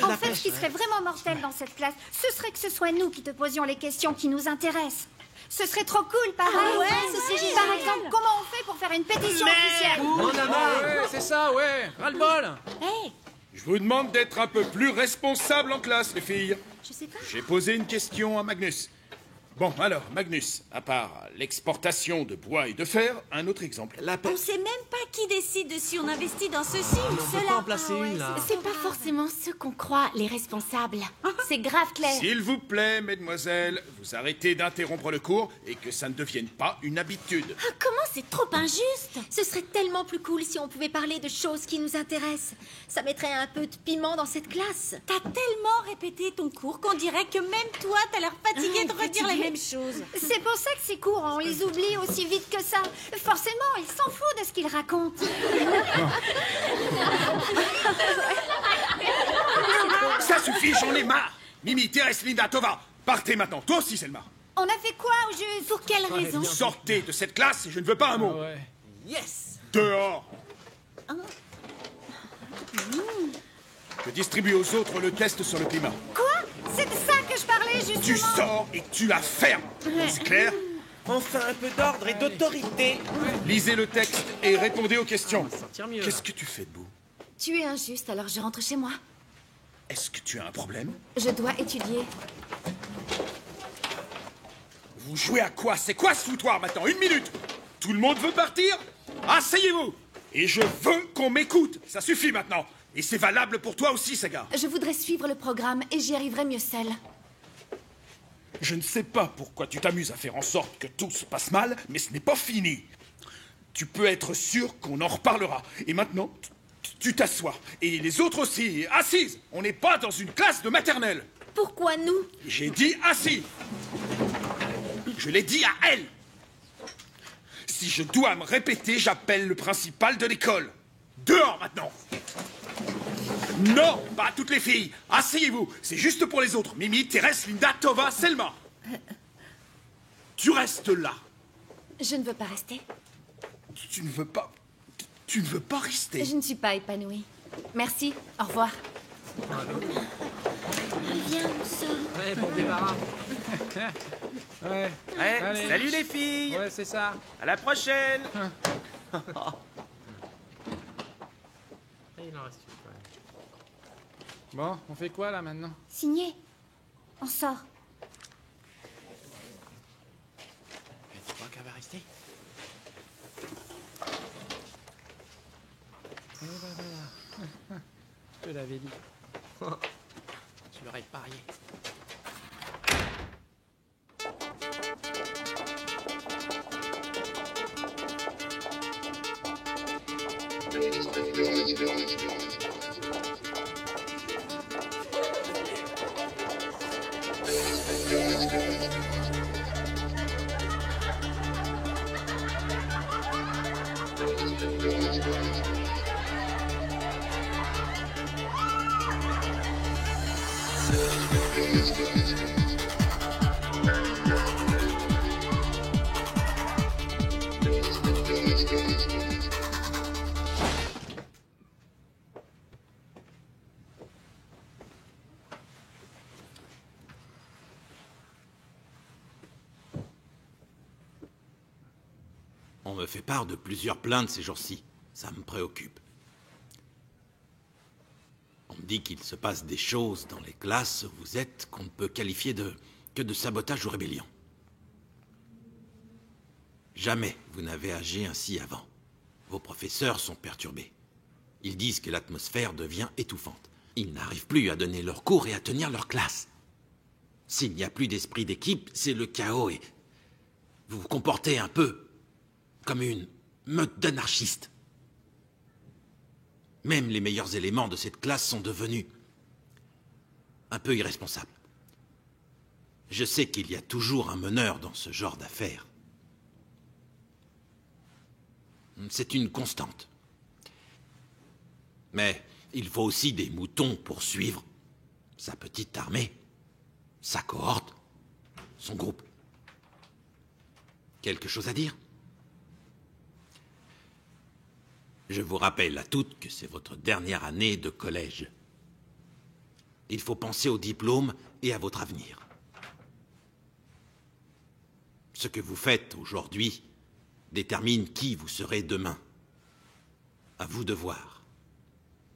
S11: En fait, ce qui serait vraiment mortel dans cette classe, ce serait que ce soit nous qui te posions les questions qui nous intéressent. Ce serait trop cool, pareil.
S6: Ah ouais, ce serait génial.
S11: Par exemple, comment on fait pour faire une pétition officielle?
S5: On a marre.
S7: Ouais, c'est ça, ouais. Ras-le-bol.
S6: Hey,
S4: Je vous demande d'être un peu plus responsable en classe, les filles.
S6: je sais pas.
S4: J'ai posé une question à Magnus. Bon, alors, Magnus, à part l'exportation de bois et de fer, un autre exemple.
S12: La paix.
S1: On sait même pas qui décide de si on investit dans ceci ou
S5: On peut pas
S1: cela.
S5: en placer une, là.
S6: C'est pas forcément ceux qu'on croit, les responsables.
S11: C'est grave clair.
S4: S'il vous plaît, mesdemoiselles, vous arrêtez d'interrompre le cours et que ça ne devienne pas une habitude.
S6: Ah, comment c'est trop injuste! Ce serait tellement plus cool si on pouvait parler de choses qui nous intéressent. Ça mettrait un peu de piment dans cette classe.
S1: T'as tellement répété ton cours qu'on dirait que même toi, t'as l'air fatigué de redire les mêmes choses.
S11: C'est pour ça que ces cours, on les oublie aussi vite que ça. Forcément, ils s'en foutent de ce qu'ils racontent.
S4: Ça suffit, j'en ai marre. Mimi, Thérèse, Linda, Tova, partez maintenant. Toi aussi, Selma.
S11: On a fait quoi au juste?
S6: Pour quelle raison?
S4: Sortez de cette classe et je ne veux pas un mot.
S7: Ouais.
S5: Yes.
S4: Dehors. Je distribue aux autres le test sur le climat.
S11: Quoi? C'est de ça que je parlais, justement.
S4: Tu sors et tu la fermes. C'est clair?
S2: Enfin, un peu d'ordre et d'autorité.
S4: Lisez le texte et répondez aux questions.
S5: Sortir mieux.
S4: Qu'est-ce que tu fais debout?
S3: Tu es injuste, alors je rentre chez moi.
S4: Est-ce que tu as un problème?
S3: Je dois étudier.
S4: Vous jouez à quoi? C'est quoi ce foutoir maintenant? Une minute! Tout le monde veut partir? Asseyez-vous! Et je veux qu'on m'écoute! Ça suffit maintenant! Et c'est valable pour toi aussi, Saga.
S3: Je voudrais suivre le programme et j'y arriverai mieux seule.
S4: Je ne sais pas pourquoi tu t'amuses à faire en sorte que tout se passe mal, mais ce n'est pas fini. Tu peux être sûr qu'on en reparlera. Et maintenant, tu t'assois. Et les autres aussi, assises. On n'est pas dans une classe de maternelle.
S6: Pourquoi nous?
S4: J'ai dit assis. Je l'ai dit à elle. Si je dois me répéter, j'appelle le principal de l'école. Dehors maintenant. Non, pas toutes les filles. Asseyez-vous. C'est juste pour les autres. Mimi, Thérèse, Linda, Tova, Selma. Tu restes là.
S3: Je ne veux pas rester.
S4: Tu ne veux pas... Tu ne veux pas rester.
S3: Je ne suis pas épanouie. Merci, au revoir.
S6: Viens, on sort.
S5: Ouais, bon débarras.
S7: Ouais.
S2: Ouais,
S7: Allez.
S2: salut les filles.
S7: Ouais, c'est ça.
S2: À la prochaine.
S5: Il en reste une, quand même.
S7: Bon, on fait quoi là maintenant?
S11: Signé. On sort.
S7: Tu crois qu'elle va rester? Eh ben voilà. Je te l'avais dit. Je l'aurais parié.
S12: On me fait part de plusieurs plaintes ces jours-ci. Ça me préoccupe. On me dit qu'il se passe des choses dans les classes où vous êtes qu'on ne peut qualifier que de sabotage ou rébellion. Jamais vous n'avez agi ainsi avant. Vos professeurs sont perturbés. Ils disent que l'atmosphère devient étouffante. Ils n'arrivent plus à donner leurs cours et à tenir leur classe. S'il n'y a plus d'esprit d'équipe, c'est le chaos et Vous vous comportez un peu comme une meute d'anarchistes. Même les meilleurs éléments de cette classe sont devenus un peu irresponsables. Je sais qu'il y a toujours un meneur dans ce genre d'affaires. C'est une constante. Mais il faut aussi des moutons pour suivre sa petite armée, sa cohorte, son groupe. Quelque chose à dire? Je vous rappelle à toutes que c'est votre dernière année de collège. Il faut penser au diplôme et à votre avenir. Ce que vous faites aujourd'hui détermine qui vous serez demain. À vous de voir.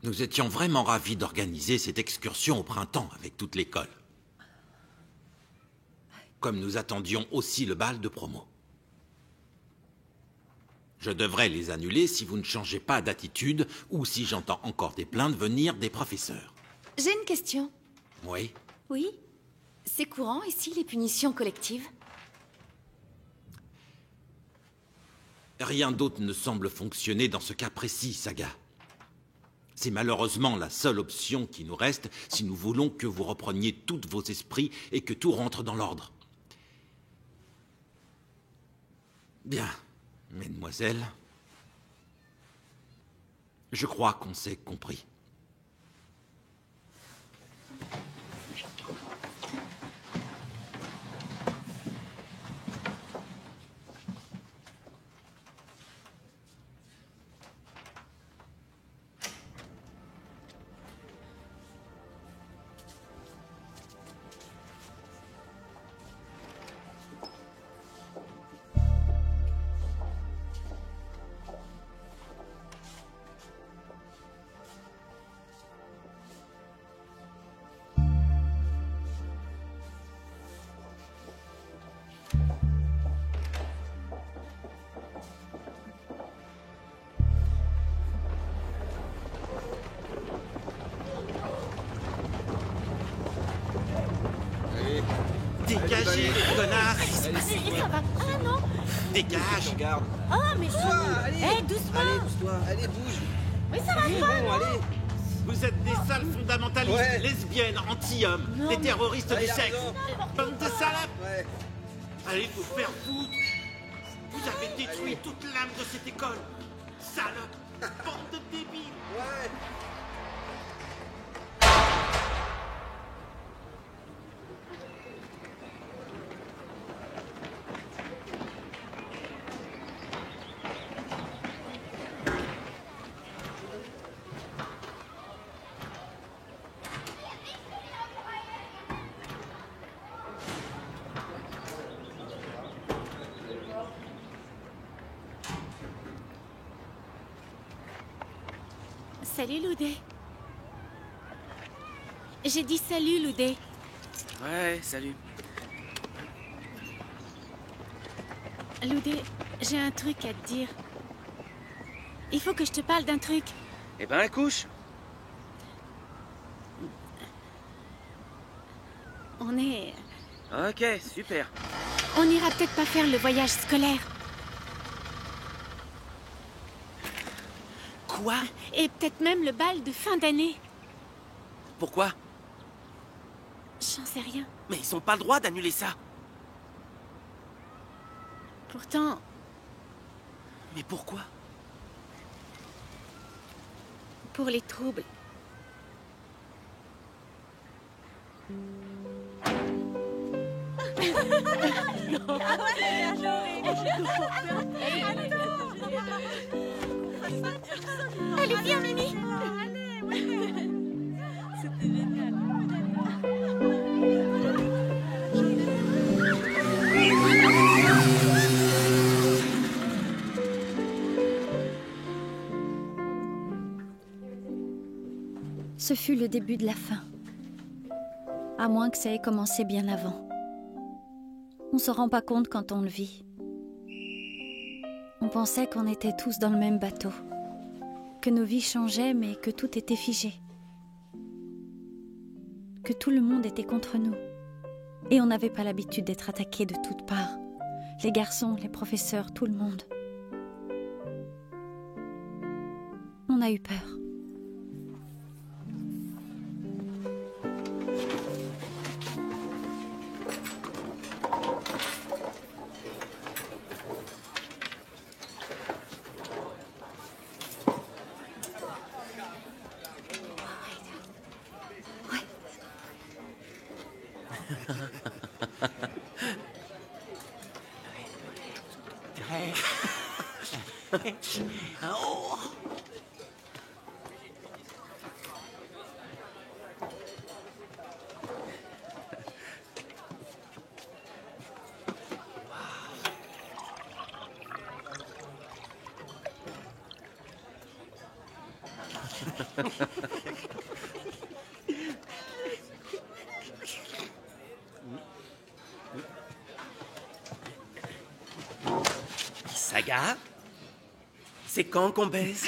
S12: Nous étions vraiment ravis d'organiser cette excursion au printemps avec toute l'école. Comme nous attendions aussi le bal de promo. Je devrais les annuler si vous ne changez pas d'attitude ou si j'entends encore des plaintes venir des professeurs.
S3: J'ai une question.
S12: Oui?
S3: Oui? C'est courant ici, les punitions collectives?
S12: Rien d'autre ne semble fonctionner dans ce cas précis, Saga. C'est malheureusement la seule option qui nous reste si nous voulons que vous repreniez tous vos esprits et que tout rentre dans l'ordre. Bien, mesdemoiselles. Je crois qu'on s'est compris.
S2: Dégagez, les connards!
S6: Ça va pas, non?
S2: Dégage!
S13: Regarde.
S6: Oh, mais
S13: Allez,
S6: doucement!
S13: Allez, pousse-toi. Allez, bouge.
S6: Mais ça va pas,
S13: Bon,
S6: non?
S13: allez.
S2: Vous êtes des sales fondamentalistes,
S13: Ouais.
S2: lesbiennes, anti-hommes,
S6: Non,
S2: des
S6: mais-
S2: terroristes
S13: Ah,
S2: du
S13: il a
S2: sexe!
S13: raison.
S2: Bande de salopes!
S13: Ouais.
S2: Allez vous faire foutre! Vous avez détruit toute l'âme de cette école! Salope! Bande de débiles!
S13: Ouais.
S6: Salut, Loudé. J'ai dit salut, Loudé.
S2: Ouais, salut.
S6: Loudé, j'ai un truc à te dire. Il faut que je te parle d'un truc.
S2: Eh ben, couche!
S6: On est...
S2: Ok, super.
S6: On n'ira peut-être pas faire le voyage scolaire.
S2: Quoi?
S6: Et peut-être même le bal de fin d'année.
S2: Pourquoi?
S6: J'en sais rien.
S2: Mais ils ont pas le droit d'annuler ça!
S6: Pourtant,
S2: Mais pourquoi?
S6: pour les troubles. Allez, viens, Mimi.
S11: C'était génial.
S1: Ce fut le début de la fin. À moins que ça ait commencé bien avant. On se rend pas compte quand on le vit. On pensait qu'on était tous dans le même bateau. Que nos vies changeaient, mais que tout était figé. Que tout le monde était contre nous. Et on n'avait pas l'habitude d'être attaqué de toutes parts. Les garçons, les professeurs, tout le monde. On a eu peur.
S2: Saga, c'est quand qu'on baise?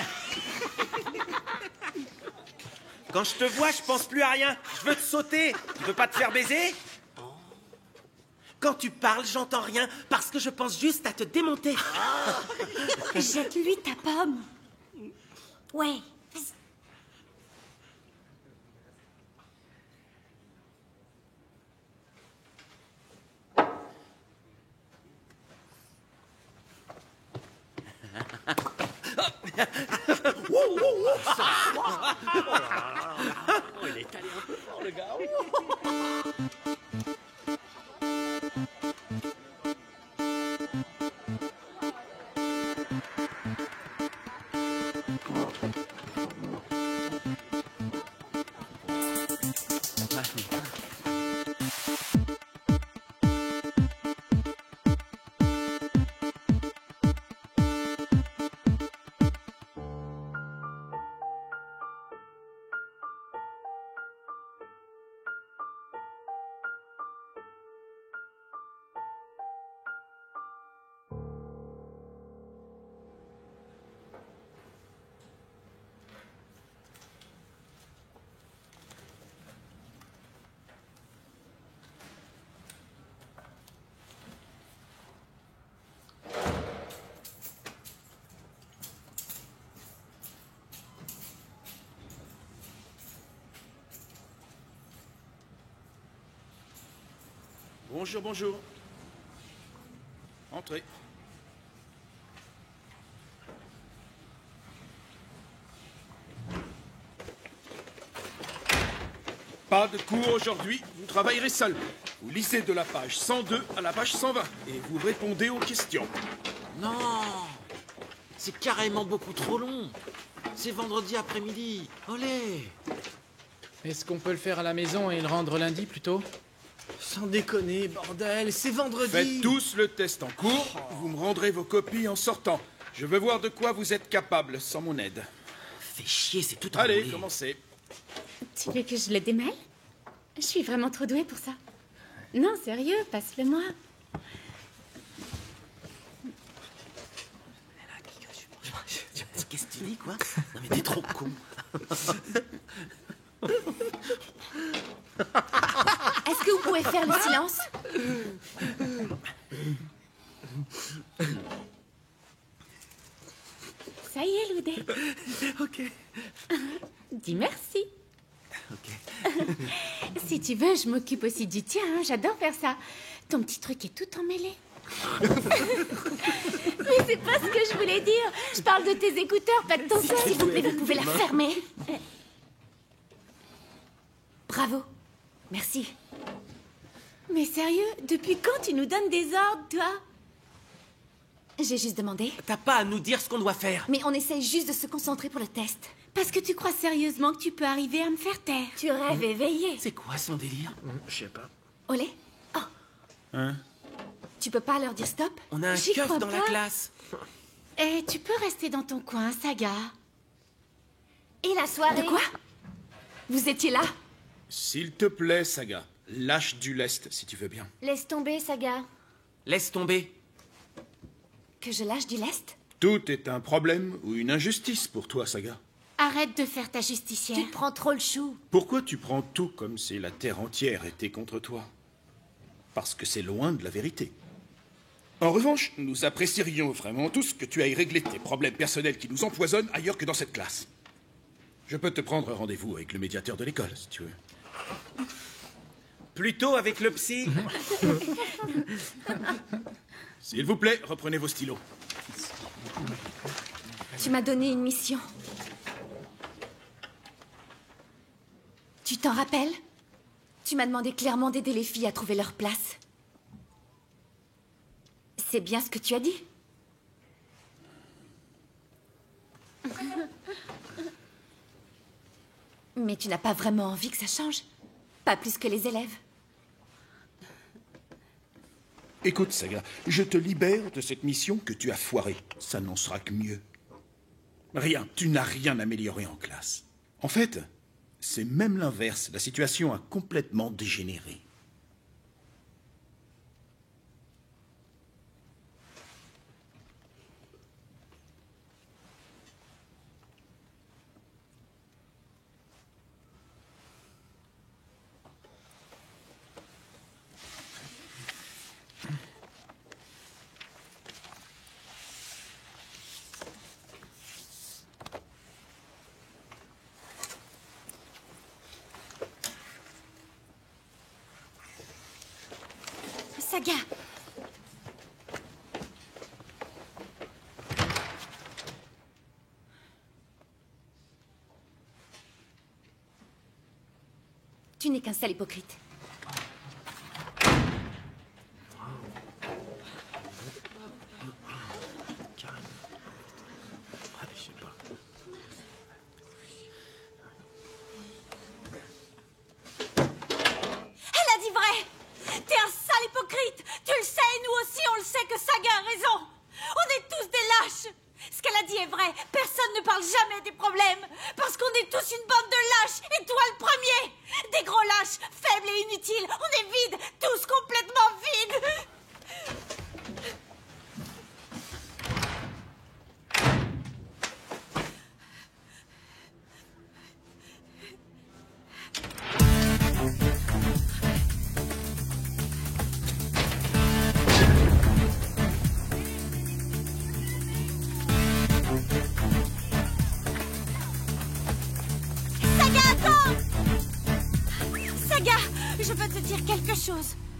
S2: Quand je te vois, je pense plus à rien. Je veux te sauter. Tu veux pas te faire baiser? Quand tu parles, j'entends rien parce que je pense juste à te démonter.
S1: Jette-lui ta pomme. Ouais.
S10: Il est allé un peu fort, le gars.
S4: Bonjour, bonjour. Entrez. Pas de cours aujourd'hui, vous travaillerez seul. Vous lisez de la page 102 à la page 120 et vous répondez aux questions.
S12: Non, c'est carrément beaucoup trop long. C'est vendredi après-midi. Olé!
S7: Est-ce qu'on peut le faire à la maison et le rendre lundi plutôt?
S13: Sans déconner, bordel, c'est vendredi.
S4: Faites tous le test en cours, vous me rendrez vos copies en sortant. Je veux voir de quoi vous êtes capable sans mon aide.
S2: Fais chier, c'est tout
S4: Allez,
S2: embrouillé.
S4: commencez.
S6: Tu veux que je le démêle? Je suis vraiment trop douée pour ça. Non, sérieux, passe-le-moi.
S2: Qu'est-ce que tu dis, quoi? Non mais t'es trop con.
S3: Est-ce que vous pouvez faire le silence?
S6: Ça y est, Loudé.
S2: Ok.
S6: Dis merci.
S2: Ok.
S6: Si tu veux, je m'occupe aussi du tien. Hein. J'adore faire ça. Ton petit truc est tout emmêlé. Mais c'est pas ce que je voulais dire. Je parle de tes écouteurs, pas de ton seul.
S3: S'il vous plaît, vous pouvez la fermer. Bravo. Merci.
S6: Mais sérieux, depuis quand tu nous donnes des ordres, toi?
S3: J'ai juste demandé.
S2: T'as pas à nous dire ce qu'on doit faire.
S3: Mais on essaye juste de se concentrer pour le test.
S6: Parce que tu crois sérieusement que tu peux arriver à me faire taire.
S3: Tu rêves éveillé.
S2: C'est quoi son délire?
S13: Je sais pas.
S3: Olé? Oh.
S2: Hein?
S3: Tu peux pas leur dire stop?
S2: On a un
S6: J'y
S2: keuf
S6: crois
S2: dans la
S6: pas.
S2: classe.
S6: Eh, tu peux rester dans ton coin, Saga.
S3: Et la soirée? De quoi? Vous étiez là?
S4: S'il te plaît, Saga, lâche du lest si tu veux bien.
S9: Laisse tomber, Saga.
S2: Laisse tomber.
S3: Que je lâche du lest?
S4: Tout est un problème ou une injustice pour toi, Saga.
S6: Arrête de faire ta justicière.
S3: Tu prends trop le chou.
S4: Pourquoi tu prends tout comme si la terre entière était contre toi? Parce que c'est loin de la vérité. En revanche, nous apprécierions vraiment tous que tu ailles régler tes problèmes personnels qui nous empoisonnent ailleurs que dans cette classe. Je peux te prendre rendez-vous avec le médiateur de l'école, si tu veux.
S2: Plutôt avec le psy.
S4: S'il vous plaît, reprenez vos stylos.
S3: Tu m'as donné une mission. Tu t'en rappelles? Tu m'as demandé clairement d'aider les filles à trouver leur place. C'est bien ce que tu as dit. Mais tu n'as pas vraiment envie que ça change. Pas plus que les élèves.
S4: Écoute, Saga, je te libère de cette mission que tu as foirée. Ça n'en sera que mieux. Rien, tu n'as rien amélioré en classe. En fait, c'est même l'inverse. La situation a complètement dégénéré.
S3: Saga! Tu n'es qu'un sale hypocrite.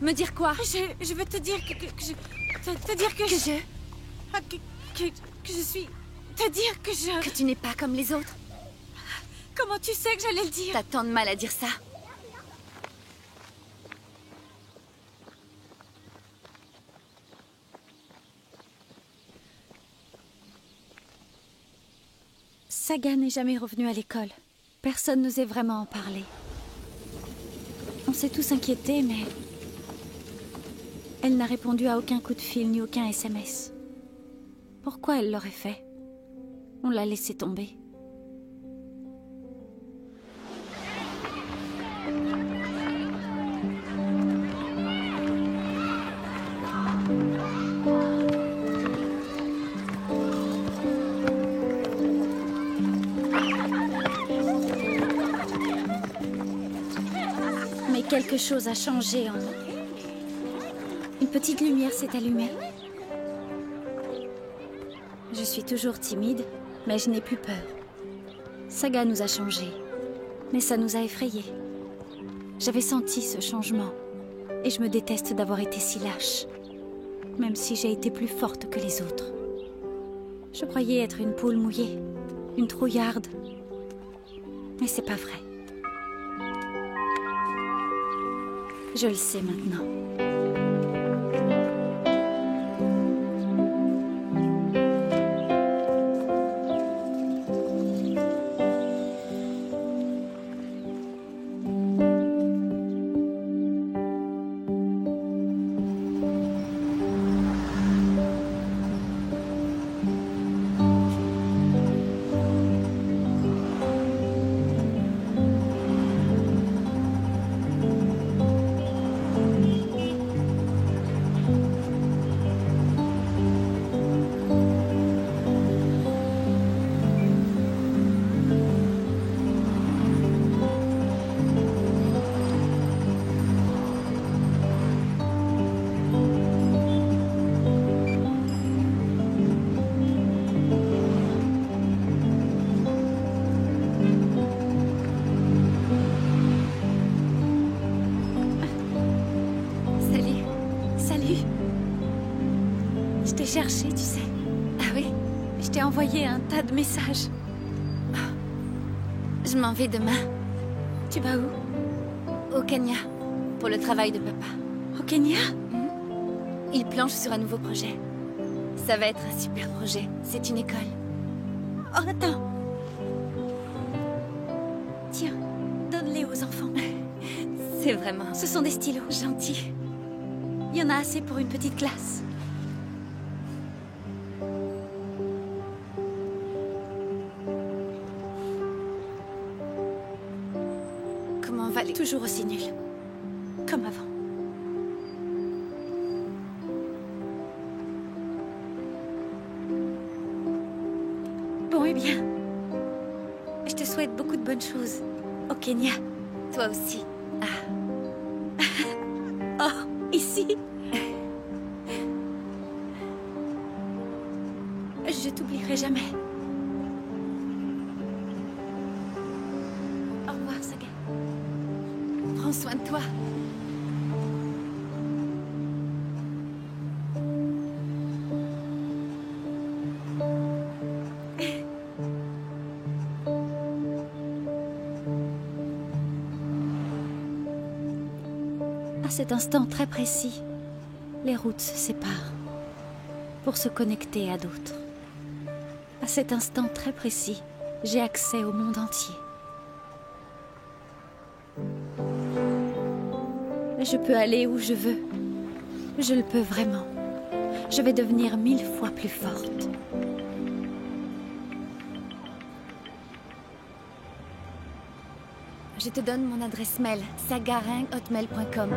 S3: Me dire quoi?
S6: Je veux te dire te dire que je suis... Te dire que je...
S3: Que tu n'es pas comme les autres.
S6: Comment tu sais que j'allais le dire?
S3: T'as tant de mal à dire ça.
S1: Saga n'est jamais revenue à l'école. Personne n'osait vraiment en parler. On s'est tous inquiétés, mais... Elle n'a répondu à aucun coup de fil ni aucun SMS. Pourquoi elle l'aurait fait? On l'a laissé tomber. Mais quelque chose a changé en nous. Une petite lumière s'est allumée. Je suis toujours timide, mais je n'ai plus peur. Saga nous a changés, mais ça nous a effrayés. J'avais senti ce changement, et je me déteste d'avoir été si lâche, même si j'ai été plus forte que les autres. Je croyais être une poule mouillée, une trouillarde, mais c'est pas vrai. Je le sais maintenant. Salut. Je t'ai cherché, tu sais.
S3: Ah oui?
S1: Je t'ai envoyé un tas de messages.
S3: Je m'en vais demain.
S1: Tu vas où?
S3: Au Kenya, pour le travail de papa.
S1: Au Kenya?
S3: Il planche sur un nouveau projet. Ça va être un super projet. C'est une école.
S1: Oh, attends. Tiens, donne-les aux enfants.
S3: C'est vraiment...
S1: Ce sont des stylos.
S3: gentil.
S1: Il y en a assez pour une petite classe.
S3: Comment va les...
S1: Toujours aussi nul. Comme avant. Bon, eh bien. Je te souhaite beaucoup de bonnes choses. Au Kenya.
S3: Toi aussi.
S1: Oh, ici. Je t'oublierai jamais. Au revoir, Saga.
S3: Prends soin de toi.
S1: À cet instant très précis, les routes se séparent pour se connecter à d'autres. À cet instant très précis, j'ai accès au monde entier. Je peux aller où je veux. Je le peux vraiment. Je vais devenir 1000 fois plus forte.
S3: Je te donne mon adresse mail, sagaring@hotmail.com.